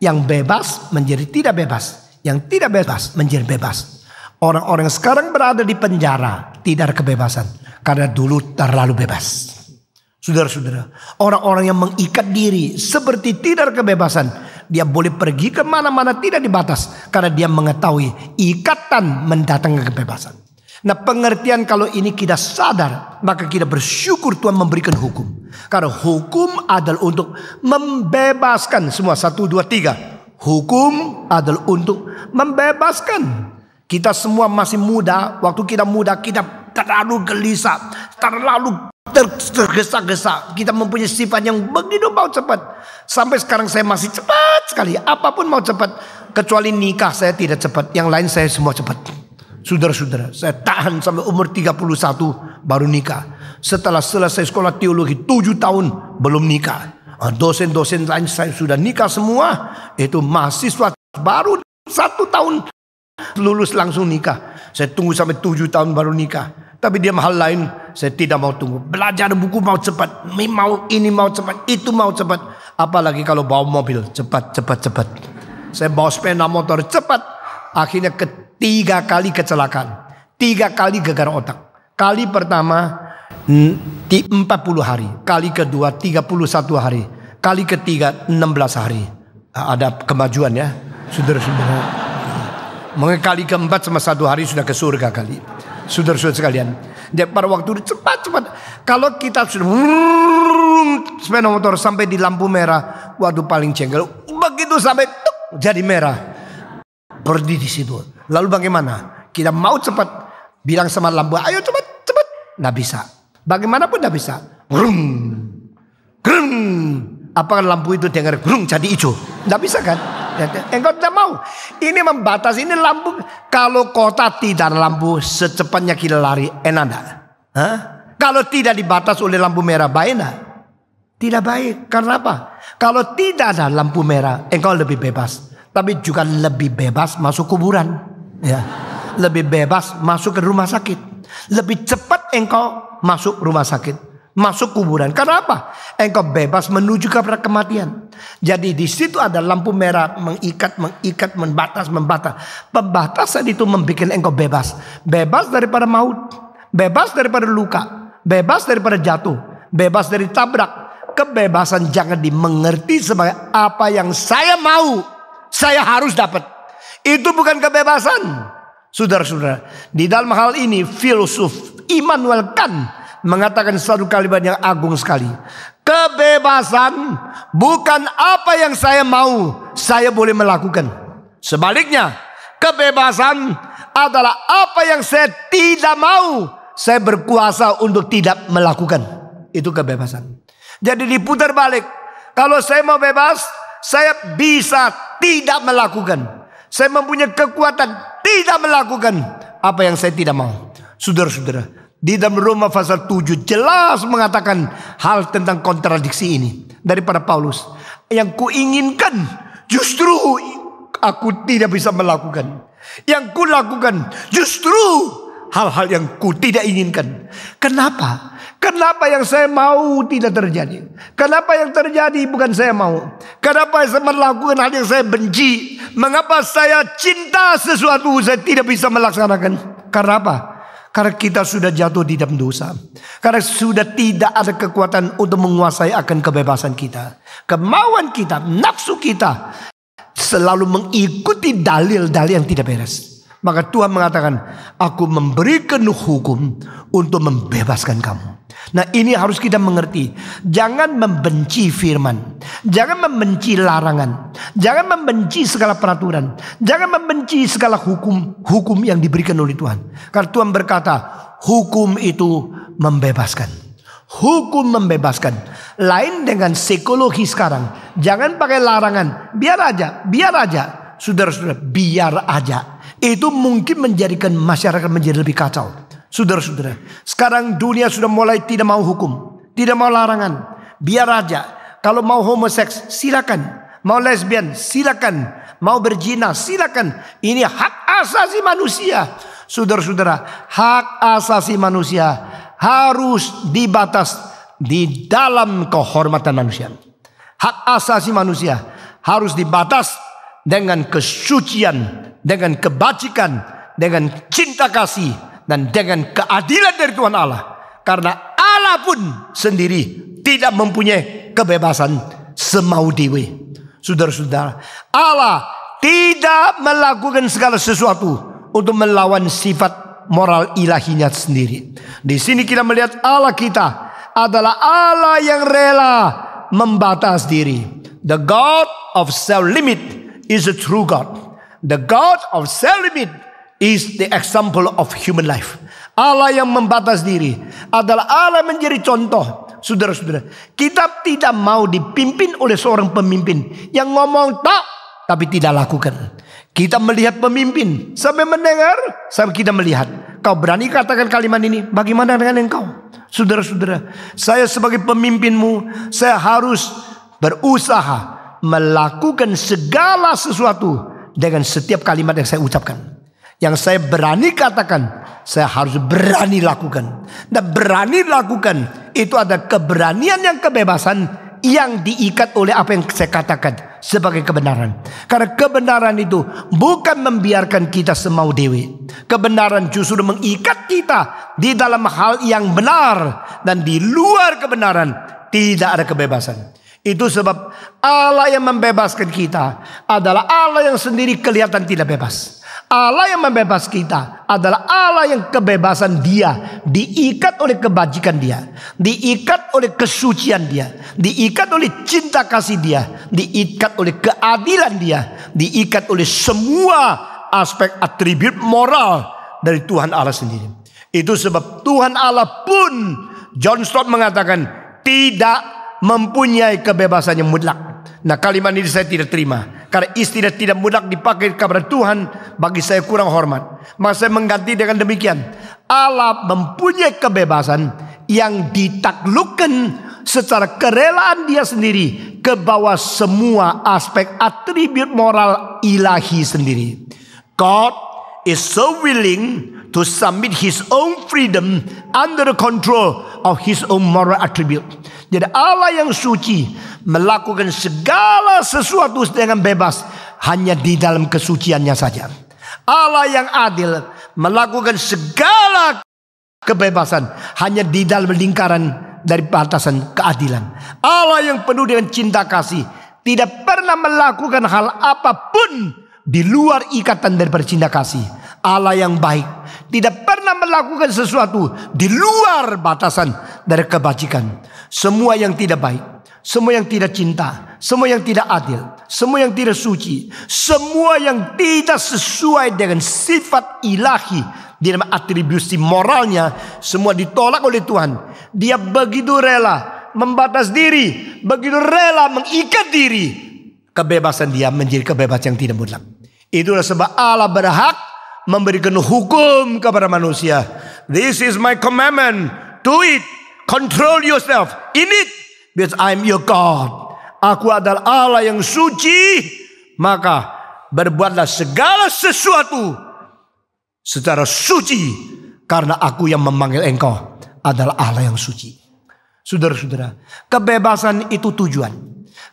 Speaker 1: yang bebas menjadi tidak bebas, yang tidak bebas menjadi bebas. Orang-orang yang sekarang berada di penjara tidak ada kebebasan. Karena dulu terlalu bebas. Saudara-saudara, orang-orang yang mengikat diri seperti tidak ada kebebasan. Dia boleh pergi kemana-mana tidak dibatas. Karena dia mengetahui ikatan mendatangkan kebebasan. Nah, pengertian kalau ini kita sadar, maka kita bersyukur Tuhan memberikan hukum. Karena hukum adalah untuk membebaskan. Semua 1, 2, 3. Hukum adalah untuk membebaskan. Kita semua masih muda. Waktu kita muda kita terlalu gelisah, terlalu tergesa-gesa. Kita mempunyai sifat yang begitu mau cepat. Sampai sekarang saya masih cepat sekali. Apapun mau cepat. Kecuali nikah saya tidak cepat. Yang lain saya semua cepat. Saudara-saudara, saya tahan sampai umur 31 baru nikah. Setelah selesai sekolah teologi 7 tahun belum nikah. Dosen-dosen lain saya sudah nikah semua. Itu mahasiswa baru 1 tahun lulus langsung nikah. Saya tunggu sampai 7 tahun baru nikah. Tapi dia hal lain saya tidak mau tunggu. Belajar buku mau cepat, mau ini mau cepat, itu mau cepat. Apalagi kalau bawa mobil cepat. Saya bawa sepeda motor cepat. Akhirnya 3 kali kecelakaan, 3 kali gegar otak. Kali pertama di 40 hari, kali kedua 31 hari, kali ketiga 16 hari. Ada kemajuan ya, saudara-saudara. Mungkin kali keempat sama 1 hari sudah ke surga kali. Saudara-saudara sekalian. Jadi pada waktu itu cepat-cepat. Kalau kita sudah sepeda motor sampai di lampu merah, waduh paling jengkel. Begitu sampai jadi merah, berhenti di situ. Lalu bagaimana? Kita mau cepat, bilang sama lampu, ayo cepat, cepat. Nggak bisa. Bagaimanapun nggak bisa. Grum, grum. Apakah lampu itu dengar grum jadi hijau? Nggak bisa kan? Engkau tidak mau. Ini membatasi, ini lampu. Kalau kota tidak ada lampu, secepatnya kita lari, enak enggak? Kalau tidak dibatas oleh lampu merah, baik enggak? Tidak baik. Karena apa? Kalau tidak ada lampu merah, engkau lebih bebas. Tapi juga lebih bebas masuk kuburan. Ya. Lebih bebas masuk ke rumah sakit. Lebih cepat engkau masuk rumah sakit. Masuk kuburan. Karena apa? Engkau bebas menuju kepada kematian. Jadi di situ ada lampu merah mengikat, membatas. Pembatasan itu membuat engkau bebas. Bebas daripada maut. Bebas daripada luka. Bebas daripada jatuh. Bebas dari tabrak. Kebebasan jangan dimengerti sebagai apa yang saya mau, saya harus dapat. Itu bukan kebebasan. Saudara-saudara, di dalam hal ini filosof Immanuel Kant mengatakan satu kalimat yang agung sekali. Kebebasan bukan apa yang saya mau, saya boleh melakukan. Sebaliknya, kebebasan adalah apa yang saya tidak mau, saya berkuasa untuk tidak melakukan. Itu kebebasan. Jadi diputar balik. Kalau saya mau bebas, saya bisa tidak melakukan. Saya mempunyai kekuatan tidak melakukan apa yang saya tidak mau. Saudara-saudara, di dalam Roma pasal 7 jelas mengatakan hal tentang kontradiksi ini daripada Paulus. Yang kuinginkan justru aku tidak bisa melakukan. Yang kulakukan justru hal-hal yang ku tidak inginkan. Kenapa? Kenapa yang saya mau tidak terjadi? Kenapa yang terjadi bukan saya mau? Kenapa saya melakukan hal yang saya benci? Mengapa saya cinta sesuatu saya tidak bisa melaksanakan? Karena apa? Karena kita sudah jatuh di dalam dosa. Karena sudah tidak ada kekuatan untuk menguasai akan kebebasan kita. Kemauan kita, nafsu kita selalu mengikuti dalil-dalil yang tidak beres. Maka Tuhan mengatakan, aku memberikan hukum untuk membebaskan kamu. Nah ini harus kita mengerti. Jangan membenci firman. Jangan membenci larangan. Jangan membenci segala peraturan. Jangan membenci segala hukum yang diberikan oleh Tuhan. Karena Tuhan berkata, hukum itu membebaskan. Hukum membebaskan. Lain dengan psikologi sekarang. Jangan pakai larangan. Biar aja. Saudara-saudara, biar aja. Itu mungkin menjadikan masyarakat menjadi lebih kacau. Saudara-saudara, sekarang dunia sudah mulai tidak mau hukum, tidak mau larangan. Biar aja. Kalau mau homoseks, silakan. Mau lesbian, silakan. Mau berzina, silakan. Ini hak asasi manusia. Saudara-saudara, hak asasi manusia harus dibatas di dalam kehormatan manusia. Hak asasi manusia harus dibatas dengan kesucian, dengan kebajikan, dengan cinta kasih, dan dengan keadilan dari Tuhan Allah. Karena Allah pun sendiri tidak mempunyai kebebasan semau dewi. Saudara-saudara, Allah tidak melakukan segala sesuatu untuk melawan sifat moral ilahinya sendiri. Di sini kita melihat Allah kita adalah Allah yang rela membatas diri. The God of self-limit is a true God. The God of self-limit is the example of human life. Allah yang membatas diri adalah Allah menjadi contoh. Saudara-saudara, kita tidak mau dipimpin oleh seorang pemimpin yang ngomong tak tapi tidak lakukan. Kita melihat pemimpin sampai mendengar, sampai kita melihat. Kau berani katakan kalimat ini? Bagaimana dengan engkau? Saudara-saudara, saya sebagai pemimpinmu, saya harus berusaha melakukan segala sesuatu dengan setiap kalimat yang saya ucapkan. Yang saya berani katakan, saya harus berani lakukan. Dan berani lakukan itu ada keberanian yang kebebasan yang diikat oleh apa yang saya katakan sebagai kebenaran. Karena kebenaran itu bukan membiarkan kita semau dewi. Kebenaran justru mengikat kita di dalam hal yang benar. Dan di luar kebenaran tidak ada kebebasan. Itu sebab Allah yang membebaskan kita adalah Allah yang sendiri kelihatan tidak bebas. Allah yang membebas kita adalah Allah yang kebebasan Dia diikat oleh kebajikan Dia, diikat oleh kesucian Dia, diikat oleh cinta kasih Dia, diikat oleh keadilan Dia, diikat oleh semua aspek atribut moral dari Tuhan Allah sendiri. Itu sebab Tuhan Allah pun, John Stott mengatakan, tidak mempunyai kebebasan yang mutlak. Nah, kalimat ini saya tidak terima. Karena istilah tidak mutlak dipakai kepada Tuhan, bagi saya kurang hormat. Maka saya mengganti dengan demikian. Allah mempunyai kebebasan yang ditaklukkan secara kerelaan Dia sendiri ke bawah semua aspek atribut moral ilahi sendiri. God is so willing to submit His own freedom under the control of His own moral attribute. Jadi Allah yang suci melakukan segala sesuatu dengan bebas hanya di dalam kesuciannya saja. Allah yang adil melakukan segala kebebasan hanya di dalam lingkaran dari batasan keadilan. Allah yang penuh dengan cinta kasih tidak pernah melakukan hal apapun di luar ikatan daripada cinta kasih. Allah yang baik tidak pernah melakukan sesuatu di luar batasan dari kebajikan. Semua yang tidak baik, semua yang tidak cinta, semua yang tidak adil, semua yang tidak suci, semua yang tidak sesuai dengan sifat ilahi di dalam atribusi moralnya, semua ditolak oleh Tuhan. Dia begitu rela membatas diri, begitu rela mengikat diri. Kebebasan Dia menjadi kebebasan yang tidak mutlak. Itulah sebab Allah berhak memberikan hukum kepada manusia. This is my commandment. Do it. Control yourself in it. Because I'm your God. Aku adalah Allah yang suci. Maka berbuatlah segala sesuatu secara suci. Karena aku yang memanggil engkau adalah Allah yang suci. Saudara-saudara, kebebasan itu tujuan.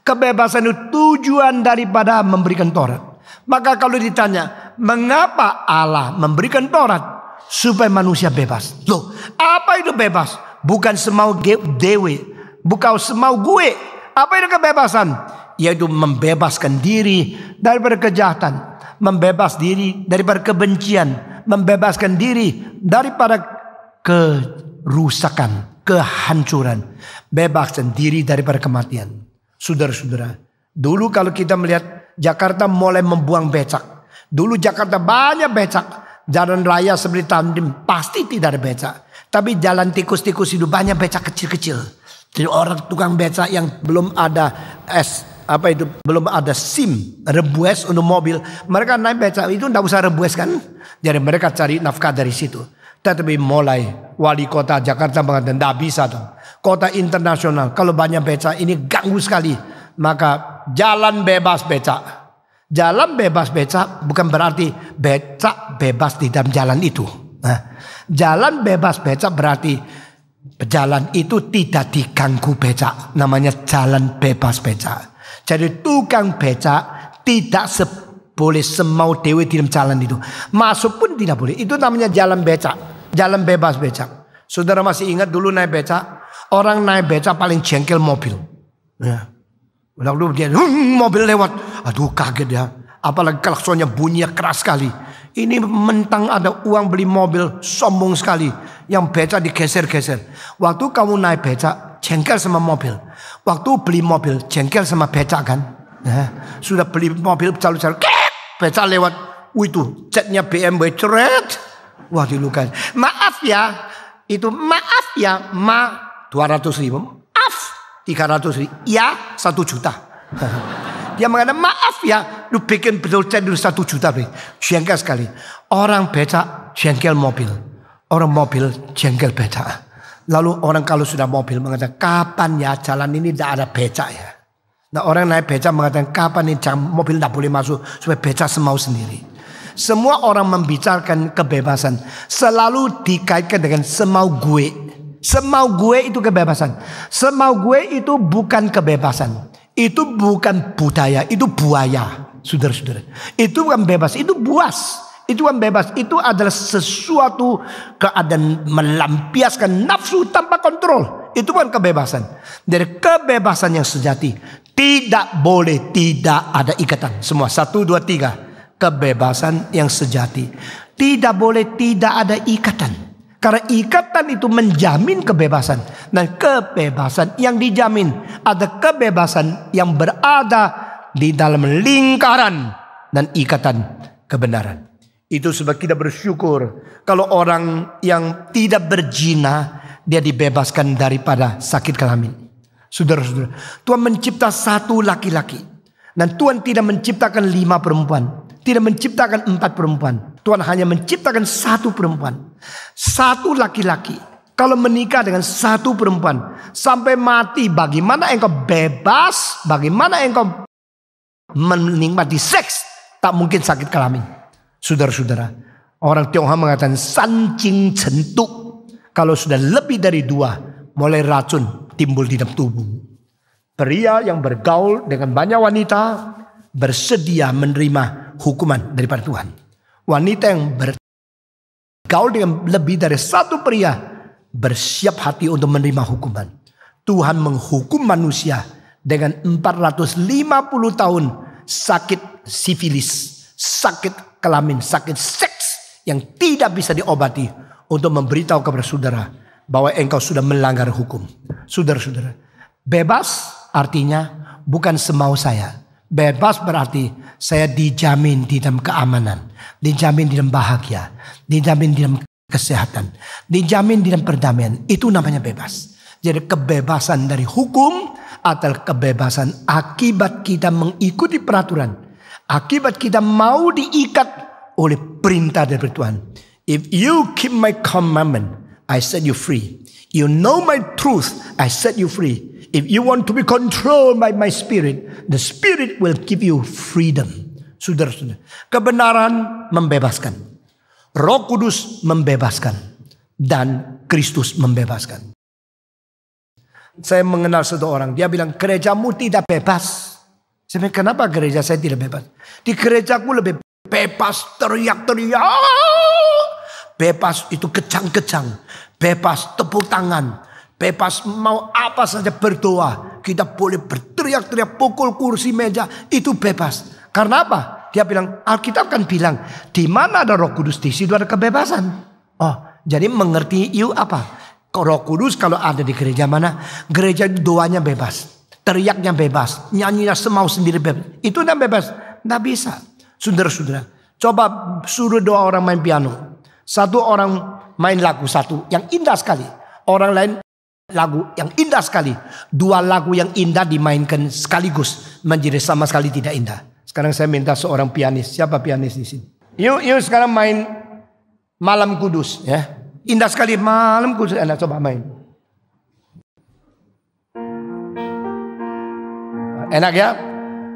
Speaker 1: Kebebasan itu tujuan daripada memberikan Taurat. Maka kalau ditanya, mengapa Allah memberikan Taurat? Supaya manusia bebas. Loh, apa itu bebas? Bukan semau dewe, bukan semau gue. Apa itu kebebasan? Yaitu membebaskan diri daripada kejahatan, membebas diri daripada kebencian, membebaskan diri daripada kerusakan, kehancuran, bebaskan diri daripada kematian. Saudara-saudara, dulu kalau kita melihat Jakarta mulai membuang becak. Dulu Jakarta banyak becak. Jalan raya seperti Tamrin pasti tidak ada becak. Tapi jalan tikus-tikus itu banyak becak kecil-kecil. Jadi orang tukang becak yang belum ada belum ada SIM rebues untuk mobil, mereka naik becak itu tidak usah rebues kan. Jadi mereka cari nafkah dari situ. Tetapi mulai wali kota Jakarta mengatakan tidak bisa dong. Kota internasional kalau banyak becak ini ganggu sekali. Maka jalan bebas becak. Jalan bebas becak bukan berarti becak bebas di dalam jalan itu. Jalan bebas becak berarti jalan itu tidak diganggu becak. Namanya jalan bebas becak. Jadi tukang becak tidak boleh semau dewe di dalam jalan itu. Masuk pun tidak boleh. Itu namanya jalan becak. Jalan bebas becak. Saudara masih ingat dulu naik becak? Orang naik becak paling jengkel mobil. Ya. Lalu dia mobil lewat, aduh kaget ya. Apalagi klaksonnya bunyinya keras sekali. Ini mentang ada uang beli mobil, sombong sekali. Yang becak digeser-geser. Waktu kamu naik becak, jengkel sama mobil. Waktu beli mobil, jengkel sama becak kan. Ya. Sudah beli mobil, calu-calu, becak lewat. Itu catnya BMW ceret. Wah dilukai. Maaf ya, itu maaf ya, 200.000. Maaf. 300.000, ya 1 juta. Dia mengatakan maaf ya, lu bikin betul dulu 1 juta. Jengkel sekali. Orang becak jengkel mobil, orang mobil jengkel becak. Lalu orang kalau sudah mobil mengatakan kapan ya jalan ini tidak ada becak ya. Nah orang naik becak mengatakan kapan ini mobil tidak boleh masuk supaya becak semau sendiri. Semua orang membicarakan kebebasan selalu dikaitkan dengan semau gue. Semau gue itu kebebasan. Semau gue itu bukan kebebasan. Itu bukan budaya. Itu buaya. Saudara-saudara. Itu bukan bebas. Itu buas. Itu bukan bebas. Itu adalah sesuatu keadaan melampiaskan nafsu tanpa kontrol. Itu bukan kebebasan. Dari kebebasan yang sejati. Tidak boleh tidak ada ikatan. Semua 1, 2, 3. kebebasan yang sejati. Tidak boleh tidak ada ikatan. Karena ikatan itu menjamin kebebasan. Dan kebebasan yang dijamin ada kebebasan yang berada di dalam lingkaran dan ikatan kebenaran. Itu sebab kita bersyukur kalau orang yang tidak berzina, dia dibebaskan daripada sakit kelamin. Saudara-saudara, Tuhan mencipta satu laki-laki. Dan Tuhan tidak menciptakan 5 perempuan. Tidak menciptakan 4 perempuan. Tuhan hanya menciptakan 1 perempuan. 1 laki-laki. Kalau menikah dengan 1 perempuan sampai mati, bagaimana engkau bebas? Bagaimana engkau menikmati seks? Tak mungkin sakit kelamin. Saudara-saudara, orang Tionghoa mengatakan sancing centuk. Kalau sudah lebih dari 2, mulai racun timbul di dalam tubuh. Pria yang bergaul dengan banyak wanita bersedia menerima hukuman daripada Tuhan. Wanita yang bergaul dengan lebih dari 1 pria bersiap hati untuk menerima hukuman. Tuhan menghukum manusia dengan 450 tahun sakit sifilis, sakit kelamin, sakit seks yang tidak bisa diobati, untuk memberitahu kepada saudara bahwa engkau sudah melanggar hukum. Saudara-saudara, bebas artinya bukan semau saya. Bebas berarti saya dijamin di dalam keamanan, dijamin di dalam bahagia, dijamin di dalam kesehatan, dijamin di dalam perdamaian. Itu namanya bebas. Jadi kebebasan dari hukum atau kebebasan akibat kita mengikuti peraturan, akibat kita mau diikat oleh perintah dari Tuhan. If you keep my commandment, I set you free. You know my truth, I set you free. If you want to be controlled by my spirit, the spirit will give you freedom. Saudara-saudara, kebenaran membebaskan. Roh Kudus membebaskan. Dan Kristus membebaskan. Saya mengenal satu orang, dia bilang gerejamu tidak bebas. Saya bilang, kenapa gereja saya tidak bebas? Di gerejaku lebih bebas teriak-teriak. Bebas itu kecang-kecang. Bebas tepuk tangan. Bebas mau apa saja berdoa. Kita boleh berteriak-teriak, pukul kursi meja. Itu bebas. Karena apa? Dia bilang, Alkitab kan bilang, di mana ada Roh Kudus, di situ ada kebebasan. Oh, jadi mengerti you apa? Roh Kudus kalau ada di gereja mana? Gereja doanya bebas. Teriaknya bebas. Nyanyinya semau sendiri bebas. Itu tidak bebas. Tidak bisa. Saudara-saudara, coba suruh 2 orang main piano. 1 orang main lagu 1 yang indah sekali. Orang lain lagu yang indah sekali. 2 lagu yang indah dimainkan sekaligus menjadi sama sekali tidak indah. Sekarang saya minta seorang pianis. Siapa pianis di sini? Yuk sekarang main Malam Kudus ya. Indah sekali Malam Kudus. Anda coba main. Enak ya?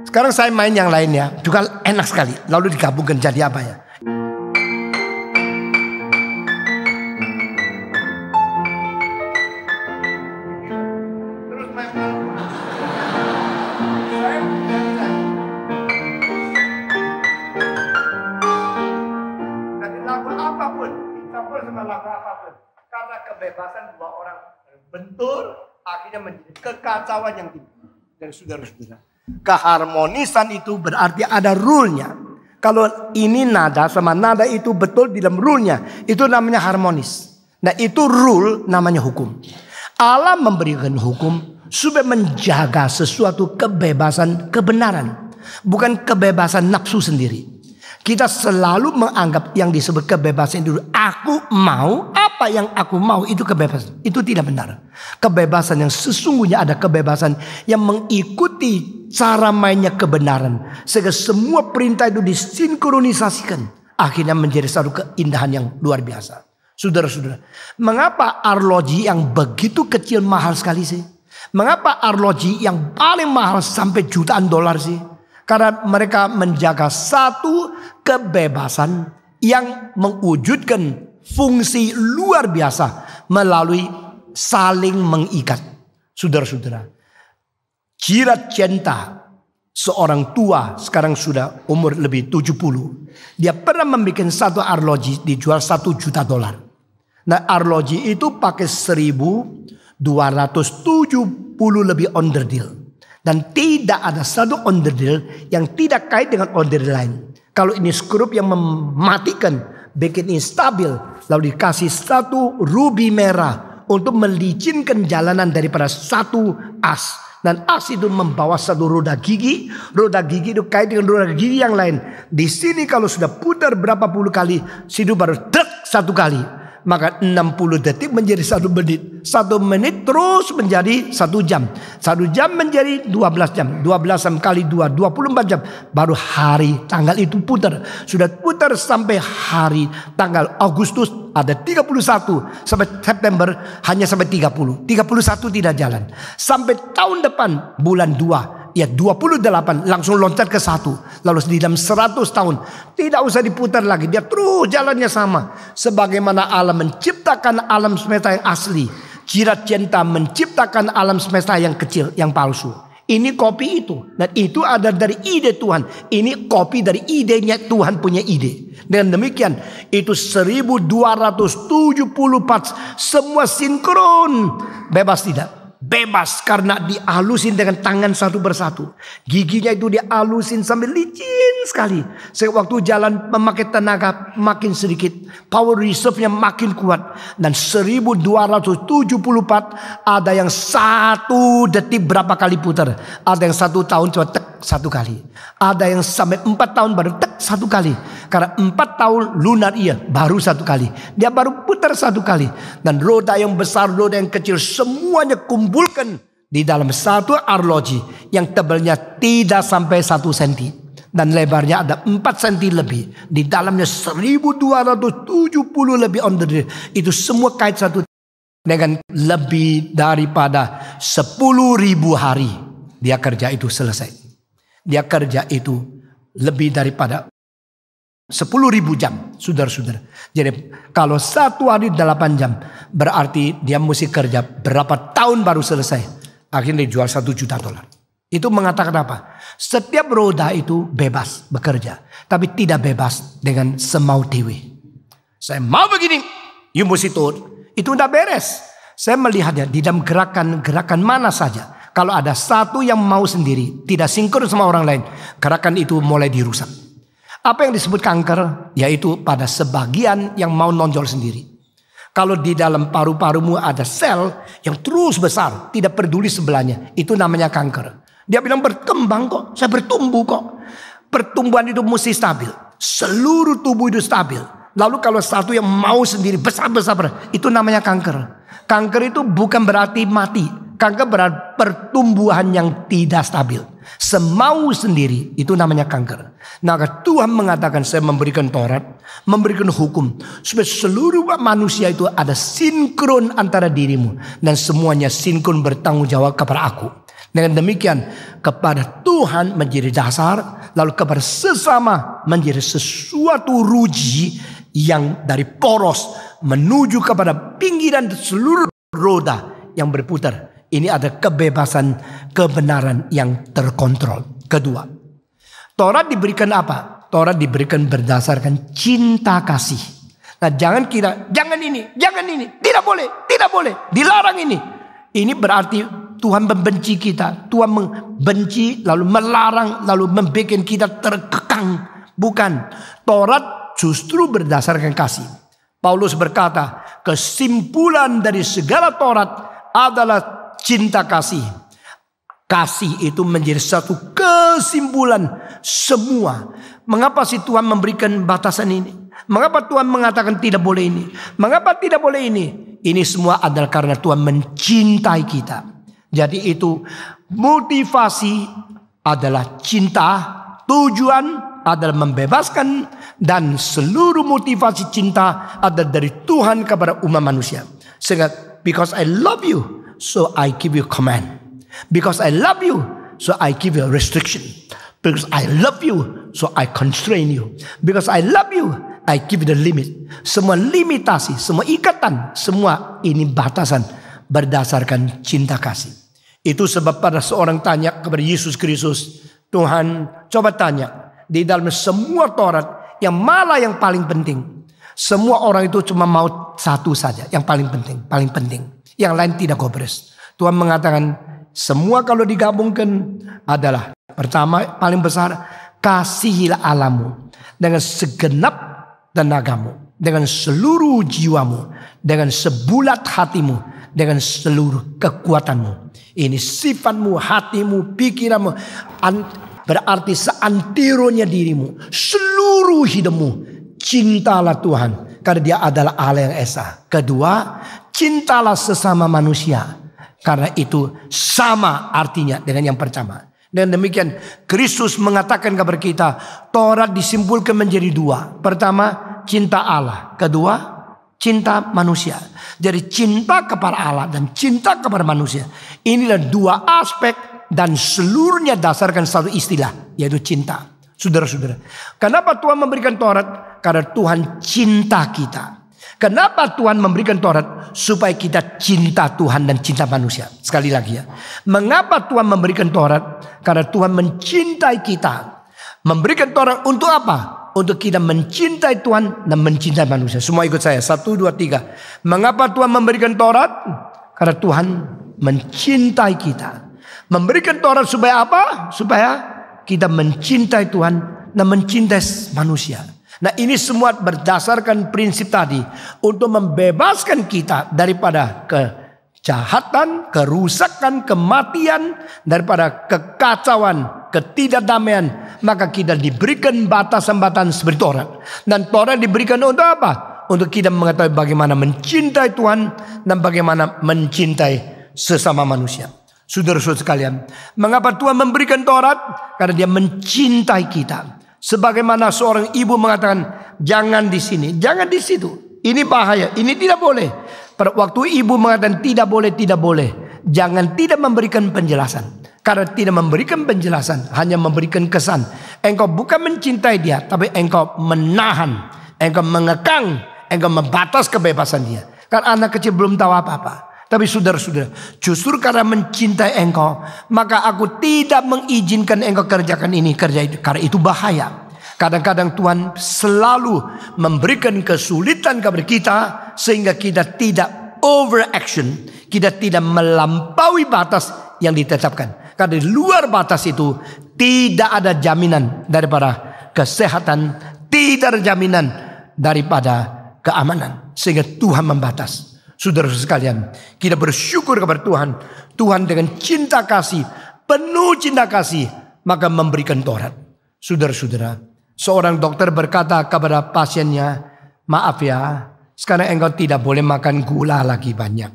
Speaker 1: Sekarang saya main yang lainnya juga enak sekali. Lalu digabungkan jadi apa ya? Karena kebebasan 2 orang bentur akhirnya menjadi kekacauan yang timbul. Dan saudara-saudara, keharmonisan itu berarti ada rule-nya. Kalau ini nada sama nada itu betul di dalam rule-nya, itu namanya harmonis. Nah itu rule namanya hukum. Allah memberikan hukum supaya menjaga sesuatu kebebasan kebenaran, bukan kebebasan nafsu sendiri. Kita selalu menganggap yang disebut kebebasan itu aku mau, apa yang aku mau itu kebebasan. Itu tidak benar. Kebebasan yang sesungguhnya ada kebebasan yang mengikuti cara mainnya kebenaran. Sehingga semua perintah itu disinkronisasikan. Akhirnya menjadi satu keindahan yang luar biasa. Saudara-saudara, mengapa arloji yang begitu kecil mahal sekali sih? Mengapa arloji yang paling mahal sampai jutaan dolar sih? Karena mereka menjaga satu kebebasan yang mewujudkan fungsi luar biasa melalui saling mengikat. Saudara-saudara, Jirat Cinta, seorang tua sekarang sudah umur lebih 70. Dia pernah membuat satu arloji dijual 1 juta dolar. Nah arloji itu pakai 1270 lebih onderdil. Dan tidak ada satu onderdil yang tidak kait dengan onderdil lain. Kalau ini skrup yang mematikan, bikin instabil, lalu dikasih satu rubi merah untuk melicinkan jalanan daripada satu as. Dan as itu membawa satu roda gigi. Roda gigi itu kait dengan roda gigi yang lain. Di sini kalau sudah putar berapa puluh kali, situ baru truk satu kali. Maka 60 detik menjadi 1 menit. 1 menit terus menjadi 1 jam. 1 jam menjadi 12 jam. 12 kali 2, 24 jam. Baru hari tanggal itu putar. Sudah putar sampai hari tanggal Agustus ada 31. Sampai September hanya sampai 30. 31 tidak jalan. Sampai tahun depan bulan 2. Ya 28 langsung loncat ke 1. Lalu di dalam 100 tahun tidak usah diputar lagi. Dia terus jalannya sama. Sebagaimana Allah menciptakan alam semesta yang asli, Jirat cinta menciptakan alam semesta yang kecil, yang palsu. Ini kopi itu. Dan itu ada dari ide Tuhan. Ini kopi dari idenya Tuhan punya ide. Dengan demikian itu 1274 semua sinkron. Bebas tidak? Bebas karena dihalusin dengan tangan satu persatu. Giginya itu dihalusin sampai licin sekali. Sewaktu jalan memakai tenaga makin sedikit. Power reserve-nya makin kuat. Dan 1274 ada yang 1 detik berapa kali putar. Ada yang 1 tahun cuma tek 1 kali. Ada yang sampai 4 tahun baru tek 1 kali. Karena 4 tahun lunar iya baru 1 kali. Dia baru putar 1 kali. Dan roda yang besar, roda yang kecil semuanya kumpulkan di dalam satu arloji yang tebalnya tidak sampai 1 senti dan lebarnya ada 4 senti lebih. Di dalamnya 1270 lebih onderdil. Itu semua kait satu dengan lebih daripada 10.000 hari dia kerja itu selesai. Dia kerja itu lebih daripada 10.000 jam, saudara-saudara. Jadi kalau 1 hari 8 jam, berarti dia mesti kerja berapa tahun baru selesai. Akhirnya dijual $1 juta. Itu mengatakan apa? Setiap roda itu bebas bekerja, tapi tidak bebas dengan semau dewi. Saya mau begini, you mesti turun. Itu udah beres. Saya melihatnya di dalam gerakan mana saja. Kalau ada satu yang mau sendiri, tidak sinkron sama orang lain, gerakan itu mulai dirusak. Apa yang disebut kanker? Yaitu pada sebagian yang mau nonjol sendiri. Kalau di dalam paru-parumu ada sel yang terus besar, tidak peduli sebelahnya, itu namanya kanker. Dia bilang berkembang kok, saya bertumbuh kok. Pertumbuhan itu mesti stabil. Seluruh tubuh itu stabil. Lalu kalau satu yang mau sendiri besar-besar, itu namanya kanker. Kanker itu bukan berarti mati. Kanker berarti pertumbuhan yang tidak stabil. Semau sendiri itu namanya kanker. Nah Tuhan mengatakan saya memberikan Taurat, memberikan hukum. Supaya seluruh manusia itu ada sinkron antara dirimu. Dan semuanya sinkron bertanggung jawab kepada aku. Dengan demikian kepada Tuhan menjadi dasar. Lalu kepada sesama menjadi sesuatu ruji yang dari poros menuju kepada pinggiran seluruh roda yang berputar. Ini ada kebebasan kebenaran yang terkontrol. Kedua, Taurat diberikan apa? Taurat diberikan berdasarkan cinta kasih. Nah jangan kira, jangan ini, tidak boleh, dilarang ini. Ini berarti Tuhan membenci kita. Tuhan membenci lalu melarang lalu membuat kita terkekang. Bukan, Taurat justru berdasarkan kasih. Paulus berkata, kesimpulan dari segala Taurat adalah cinta kasih. Kasih itu menjadi satu kesimpulan semua. Mengapa sih Tuhan memberikan batasan ini? Mengapa Tuhan mengatakan tidak boleh ini? Mengapa tidak boleh ini? Ini semua adalah karena Tuhan mencintai kita. Jadi itu motivasi adalah cinta, tujuan adalah membebaskan, dan seluruh motivasi cinta adalah dari Tuhan kepada umat manusia. Sehingga because I love you, so I give you command. Because I love you, so I give you a restriction. Because I love you, so I constrain you. Because I love you, I give you the limit. Semua limitasi, semua ikatan, semua ini batasan berdasarkan cinta kasih. Itu sebab pada seorang tanya kepada Yesus Kristus, Tuhan coba tanya, di dalam semua Taurat yang malah yang paling penting, semua orang itu cuma mau satu saja, yang paling penting. Yang lain tidak gobres. Tuhan mengatakan semua kalau digabungkan adalah pertama paling besar, kasihilah Allahmu. dengan segenap tenagamu, dengan seluruh jiwamu, dengan sebulat hatimu, dengan seluruh kekuatanmu. Ini sifatmu, hatimu, pikiranmu. Berarti seantironya dirimu, seluruh hidupmu. Cintalah Tuhan, karena Dia adalah Allah yang esa. Kedua, cintalah sesama manusia, karena itu sama artinya dengan yang pertama. Dan demikian Kristus mengatakan kepada kita, Taurat disimpulkan menjadi dua. Pertama, cinta Allah. Kedua, cinta manusia. Jadi cinta kepada Allah dan cinta kepada manusia. Inilah dua aspek dan seluruhnya dasarkan satu istilah, yaitu cinta. Saudara-saudara, kenapa Tuhan memberikan Taurat? Karena Tuhan cinta kita. Kenapa Tuhan memberikan Taurat? Supaya kita cinta Tuhan dan cinta manusia. Sekali lagi ya. Mengapa Tuhan memberikan Taurat? Karena Tuhan mencintai kita. Memberikan Taurat untuk apa? Untuk kita mencintai Tuhan dan mencintai manusia. Semua ikut saya. 1, 2, 3. Mengapa Tuhan memberikan Taurat? Karena Tuhan mencintai kita. Memberikan Taurat supaya apa? Supaya kita mencintai Tuhan dan mencintai manusia. Nah, ini semua berdasarkan prinsip tadi untuk membebaskan kita daripada kejahatan, kerusakan, kematian, daripada kekacauan, ketidakdamaian. Maka kita diberikan batasan-batasan seperti Taurat. Dan Taurat diberikan untuk apa? Untuk kita mengetahui bagaimana mencintai Tuhan dan bagaimana mencintai sesama manusia. Saudara-saudara sekalian, mengapa Tuhan memberikan Taurat? Karena Dia mencintai kita. Sebagaimana seorang ibu mengatakan, jangan di sini, jangan di situ. Ini bahaya, ini tidak boleh. Pada waktu ibu mengatakan tidak boleh, tidak boleh. Jangan tidak memberikan penjelasan. Karena tidak memberikan penjelasan, hanya memberikan kesan. Engkau bukan mencintai dia, tapi engkau menahan, engkau mengekang, engkau membatas kebebasan dia. Karena anak kecil belum tahu apa-apa. Tapi saudara-saudara, justru karena mencintai engkau, maka aku tidak mengizinkan engkau kerjakan ini, kerja itu. Karena itu bahaya. Kadang-kadang Tuhan selalu memberikan kesulitan kepada kita, sehingga kita tidak overaction. Kita tidak melampaui batas yang ditetapkan. Karena di luar batas itu, tidak ada jaminan daripada kesehatan, tidak ada jaminan daripada keamanan. Sehingga Tuhan membatas. Saudara sekalian, kita bersyukur kepada Tuhan. Tuhan dengan cinta kasih, penuh cinta kasih, maka memberikan Taurat. Saudara-saudara, seorang dokter berkata kepada pasiennya, maaf ya, sekarang engkau tidak boleh makan gula lagi banyak.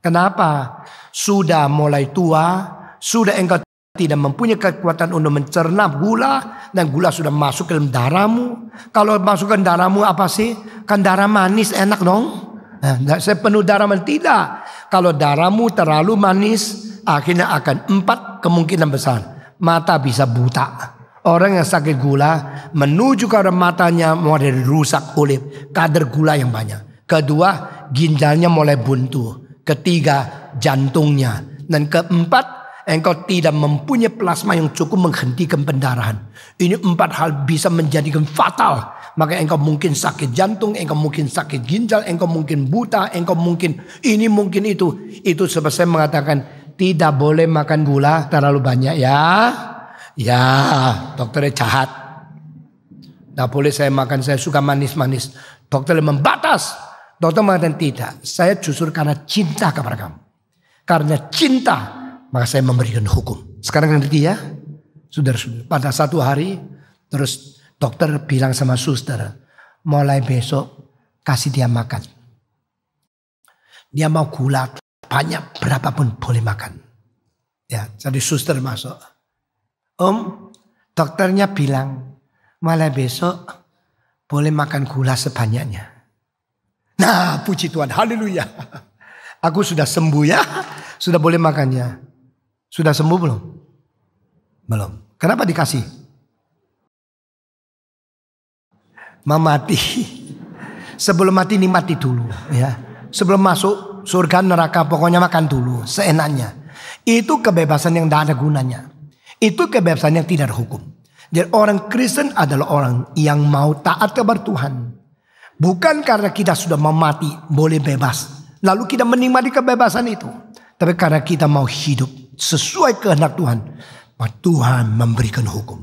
Speaker 1: Kenapa? Sudah mulai tua, sudah engkau tidak mempunyai kekuatan untuk mencerna gula, dan gula sudah masuk ke dalam darahmu. Kalau masuk ke darahmu apa sih? Kan darah manis, enak dong. Nah, saya penuh darah manis. Tidak. Kalau darahmu terlalu manis, akhirnya akan 4 kemungkinan besar. Mata bisa buta. Orang yang sakit gula menuju ke arah matanya mulai rusak oleh kadar gula yang banyak. Kedua, ginjalnya mulai buntu. Ketiga, jantungnya. Dan keempat, engkau tidak mempunyai plasma yang cukup menghentikan pendarahan. Ini 4 hal bisa menjadikan fatal. Maka engkau mungkin sakit jantung, engkau mungkin sakit ginjal, engkau mungkin buta, engkau mungkin ini, mungkin itu. Itu sebab saya mengatakan tidak boleh makan gula terlalu banyak ya. Ya, dokternya jahat. Tidak boleh saya makan, saya suka manis-manis. Dokternya membatas. Dokter mengatakan tidak, saya justru karena cinta kepada kamu. Karena cinta, maka saya memberikan hukum. Sekarang ngerti ya? Saudara-saudara, pada satu hari, terus dokter bilang sama suster, mulai besok kasih dia makan. Dia mau gula banyak, berapapun boleh makan. Ya, jadi suster masuk. Om, dokternya bilang, mulai besok boleh makan gula sebanyaknya. Nah, puji Tuhan, haleluya. Aku sudah sembuh ya, sudah boleh makannya. Sudah sembuh belum? Belum. Kenapa dikasih? Mau mati. Sebelum mati nikmati dulu ya. Sebelum masuk surga neraka pokoknya makan dulu seenaknya. Itu kebebasan yang tidak ada gunanya. Itu kebebasan yang tidak ada hukum. Jadi orang Kristen adalah orang yang mau taat kepada Tuhan. Bukan karena kita sudah mau mati boleh bebas. Lalu kita menikmati kebebasan itu. Tapi karena kita mau hidup sesuai kehendak Tuhan. Maka Tuhan memberikan hukum.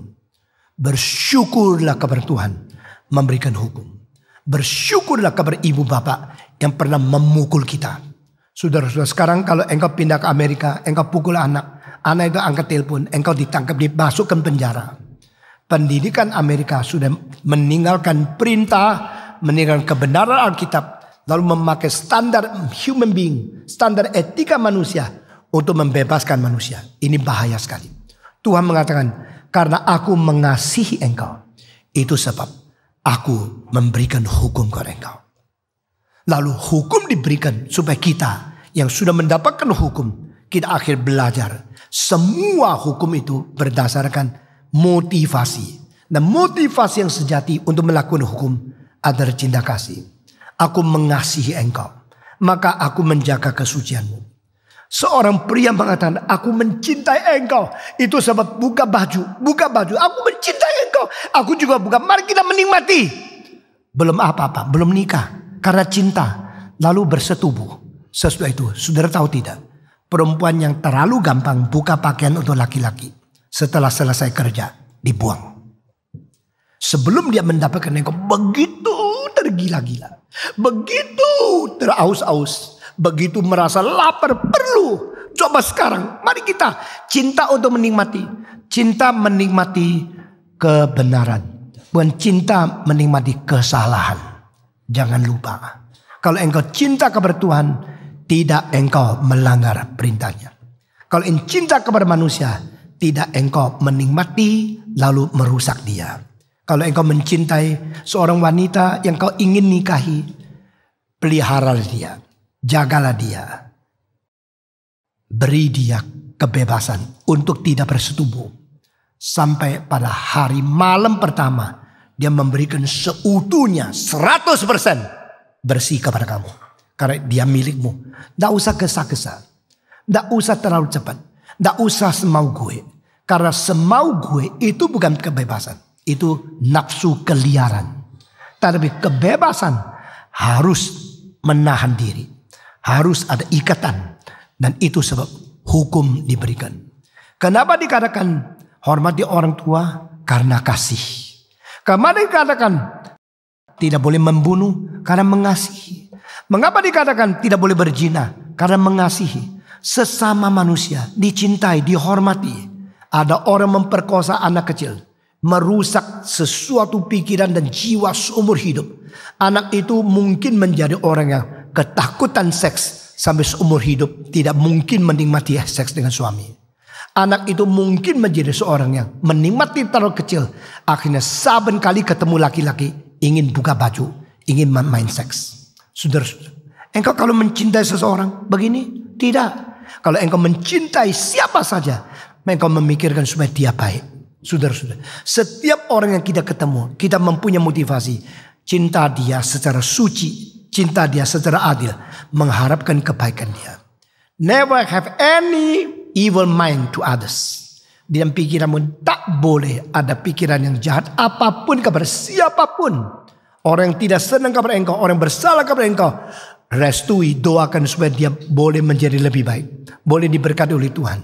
Speaker 1: Bersyukurlah kepada Tuhan. memberikan hukum. Bersyukurlah kepada ibu bapak yang pernah memukul kita. Saudara-saudara, sekarang kalau engkau pindah ke Amerika, engkau pukul anak itu angkat telepon, engkau ditangkap, dimasukkan penjara. Pendidikan Amerika sudah meninggalkan perintah, meninggalkan kebenaran Alkitab, lalu memakai standar human being, standar etika manusia untuk membebaskan manusia. Ini bahaya sekali. Tuhan mengatakan, karena aku mengasihi engkau, itu sebab aku memberikan hukum kepada engkau. Lalu hukum diberikan supaya kita yang sudah mendapatkan hukum, kita akhir belajar. Semua hukum itu berdasarkan motivasi. Dan motivasi yang sejati untuk melakukan hukum adalah cinta kasih. Aku mengasihi engkau, maka aku menjaga kesucianmu. Seorang pria mengatakan, aku mencintai engkau. Itu sebab buka baju. Aku mencintai engkau. Aku juga buka. Mari kita menikmati. Belum apa-apa, belum nikah. Karena cinta, lalu bersetubuh. Sesudah itu, saudara tahu tidak? Perempuan yang terlalu gampang buka pakaian untuk laki-laki, setelah selesai kerja, dibuang. Sebelum dia mendapatkan engkau, begitu tergila-gila. Begitu teraus-aus. Begitu merasa lapar, perlu. Coba sekarang, mari kita cinta untuk menikmati. Cinta menikmati kebenaran. Bukan cinta menikmati kesalahan. Jangan lupa, kalau engkau cinta kepada Tuhan, tidak engkau melanggar perintahnya. Kalau engkau cinta kepada manusia, tidak engkau menikmati lalu merusak dia. Kalau engkau mencintai seorang wanita yang kau ingin nikahi, peliharalah dia, jagalah dia. Beri dia kebebasan untuk tidak bersetubuh. Sampai pada hari malam pertama, dia memberikan seutuhnya 100% bersih kepada kamu. Karena dia milikmu. Tidak usah gesa-gesa. Tidak usah terlalu cepat. Tidak usah semau gue. Karena semau gue itu bukan kebebasan. Itu nafsu keliaran. Tapi kebebasan harus menahan diri. Harus ada ikatan. Dan itu sebab hukum diberikan. Kenapa dikatakan hormati orang tua? Karena kasih. Kemarin dikatakan tidak boleh membunuh karena mengasihi. Mengapa dikatakan tidak boleh berzina? Karena mengasihi. Sesama manusia dicintai, dihormati. Ada orang memperkosa anak kecil, merusak sesuatu pikiran dan jiwa seumur hidup. Anak itu mungkin menjadi orang yang ketakutan seks sampai seumur hidup, tidak mungkin menikmati seks dengan suami. Anak itu mungkin menjadi seorang yang menikmati terlalu kecil. Akhirnya saben kali ketemu laki-laki ingin buka baju, ingin main seks. Saudara-saudara, engkau kalau mencintai seseorang begini? Tidak. Kalau engkau mencintai siapa saja, engkau memikirkan supaya dia baik. Saudara-saudara, setiap orang yang kita ketemu, kita mempunyai motivasi. Cinta dia secara suci, cinta dia secara adil, mengharapkan kebaikan dia. Never have any evil mind to others. Di dalam pikiranmu tak boleh ada pikiran yang jahat apapun kepada siapapun. Orang yang tidak senang kepada engkau, orang yang bersalah kepada engkau, restui, doakan supaya dia boleh menjadi lebih baik. Boleh diberkati oleh Tuhan.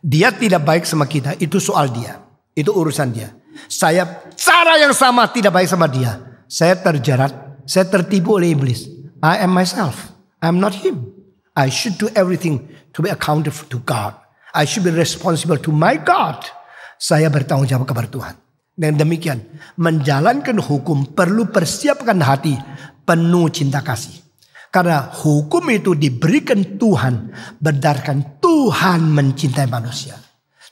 Speaker 1: Dia tidak baik sama kita, itu soal dia. Itu urusan dia. Saya cara yang sama tidak baik sama dia. Saya terjerat, saya tertipu oleh iblis. I am myself, I am not him. I should do everything to be accountable to God. I should be responsible to my God. Saya bertanggung jawab kepada Tuhan. Dan demikian, menjalankan hukum perlu persiapkan hati penuh cinta kasih. Karena hukum itu diberikan Tuhan berdasarkan Tuhan mencintai manusia.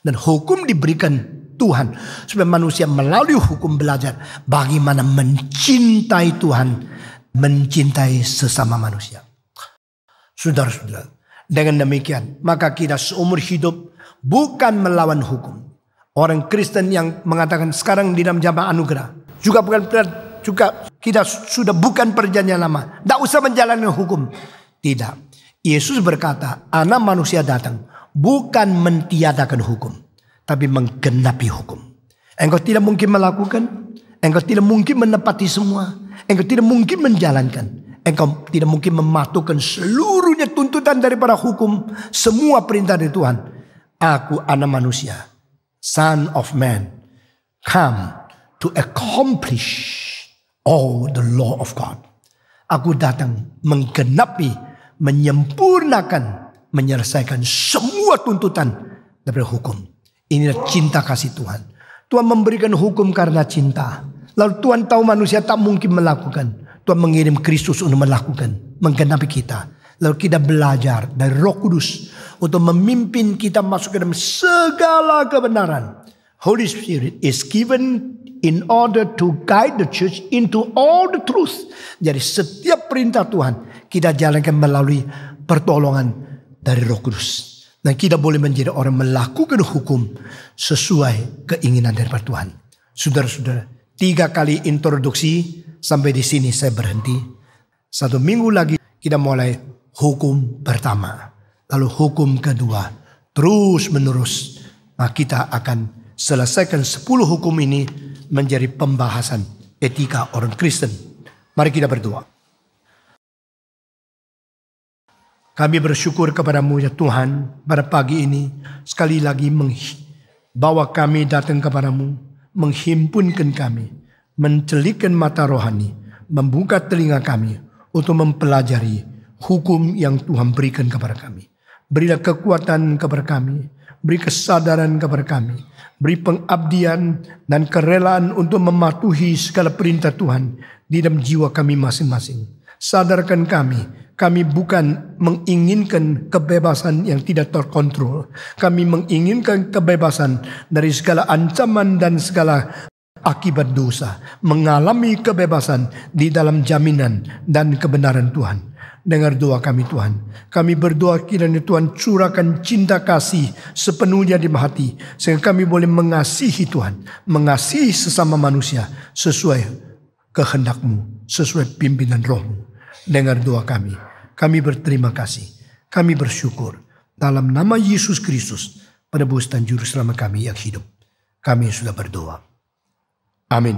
Speaker 1: Dan hukum diberikan Tuhan supaya manusia melalui hukum belajar bagaimana mencintai Tuhan, mencintai sesama manusia. Saudara-saudara, dengan demikian maka kita seumur hidup bukan melawan hukum. Orang Kristen yang mengatakan sekarang di dalam zaman anugerah juga kita sudah bukan perjanjian lama, tidak usah menjalani hukum. Tidak. Yesus berkata, Anak Manusia datang bukan mentiadakan hukum, tapi menggenapi hukum. Engkau tidak mungkin melakukan, engkau tidak mungkin menepati semua, engkau tidak mungkin menjalankan. Engkau tidak mungkin mematuhkan seluruhnya tuntutan daripada hukum, semua perintah dari Tuhan. Aku anak manusia, Son of Man, come to accomplish Oh, the law of God. Aku datang menggenapi, menyempurnakan, menyelesaikan semua tuntutan dari hukum. Inilah cinta kasih Tuhan. Tuhan memberikan hukum karena cinta. Lalu Tuhan tahu manusia tak mungkin melakukan. Tuhan mengirim Kristus untuk melakukan, menggenapi kita. Lalu kita belajar dari Roh Kudus untuk memimpin kita masuk ke dalam segala kebenaran. Holy Spirit is given in order to guide the church into all the truth. Jadi setiap perintah Tuhan kita jalankan melalui pertolongan dari Roh Kudus. Dan kita boleh menjadi orang melakukan hukum sesuai keinginan daripada Tuhan. Saudara-saudara, 3 kali introduksi, sampai di sini saya berhenti. 1 minggu lagi kita mulai hukum pertama. Lalu hukum kedua, terus menerus. Nah, kita akan selesaikan 10 hukum ini menjadi pembahasan etika orang Kristen. Mari kita berdoa. Kami bersyukur kepadamu ya Tuhan, pada pagi ini sekali lagi bawa kami datang kepadamu, menghimpunkan kami, mencelikkan mata rohani, membuka telinga kami untuk mempelajari hukum yang Tuhan berikan kepada kami. Berilah kekuatan kepada kami, beri kesadaran kepada kami, beri pengabdian dan kerelaan untuk mematuhi segala perintah Tuhan di dalam jiwa kami masing-masing. Sadarkan kami bukan menginginkan kebebasan yang tidak terkontrol. Kami menginginkan kebebasan dari segala ancaman dan segala akibat dosa. Mengalami kebebasan di dalam jaminan dan kebenaran Tuhan. Dengar doa kami Tuhan. Kami berdoa kiranya Tuhan curahkan cinta kasih sepenuhnya di hati. Sehingga kami boleh mengasihi Tuhan. Mengasihi sesama manusia sesuai kehendak-Mu. Sesuai pimpinan Roh-Mu. Dengar doa kami. Kami berterima kasih. Kami bersyukur. Dalam nama Yesus Kristus, penebus dan juru selamat kami yang hidup. Kami sudah berdoa. Amin.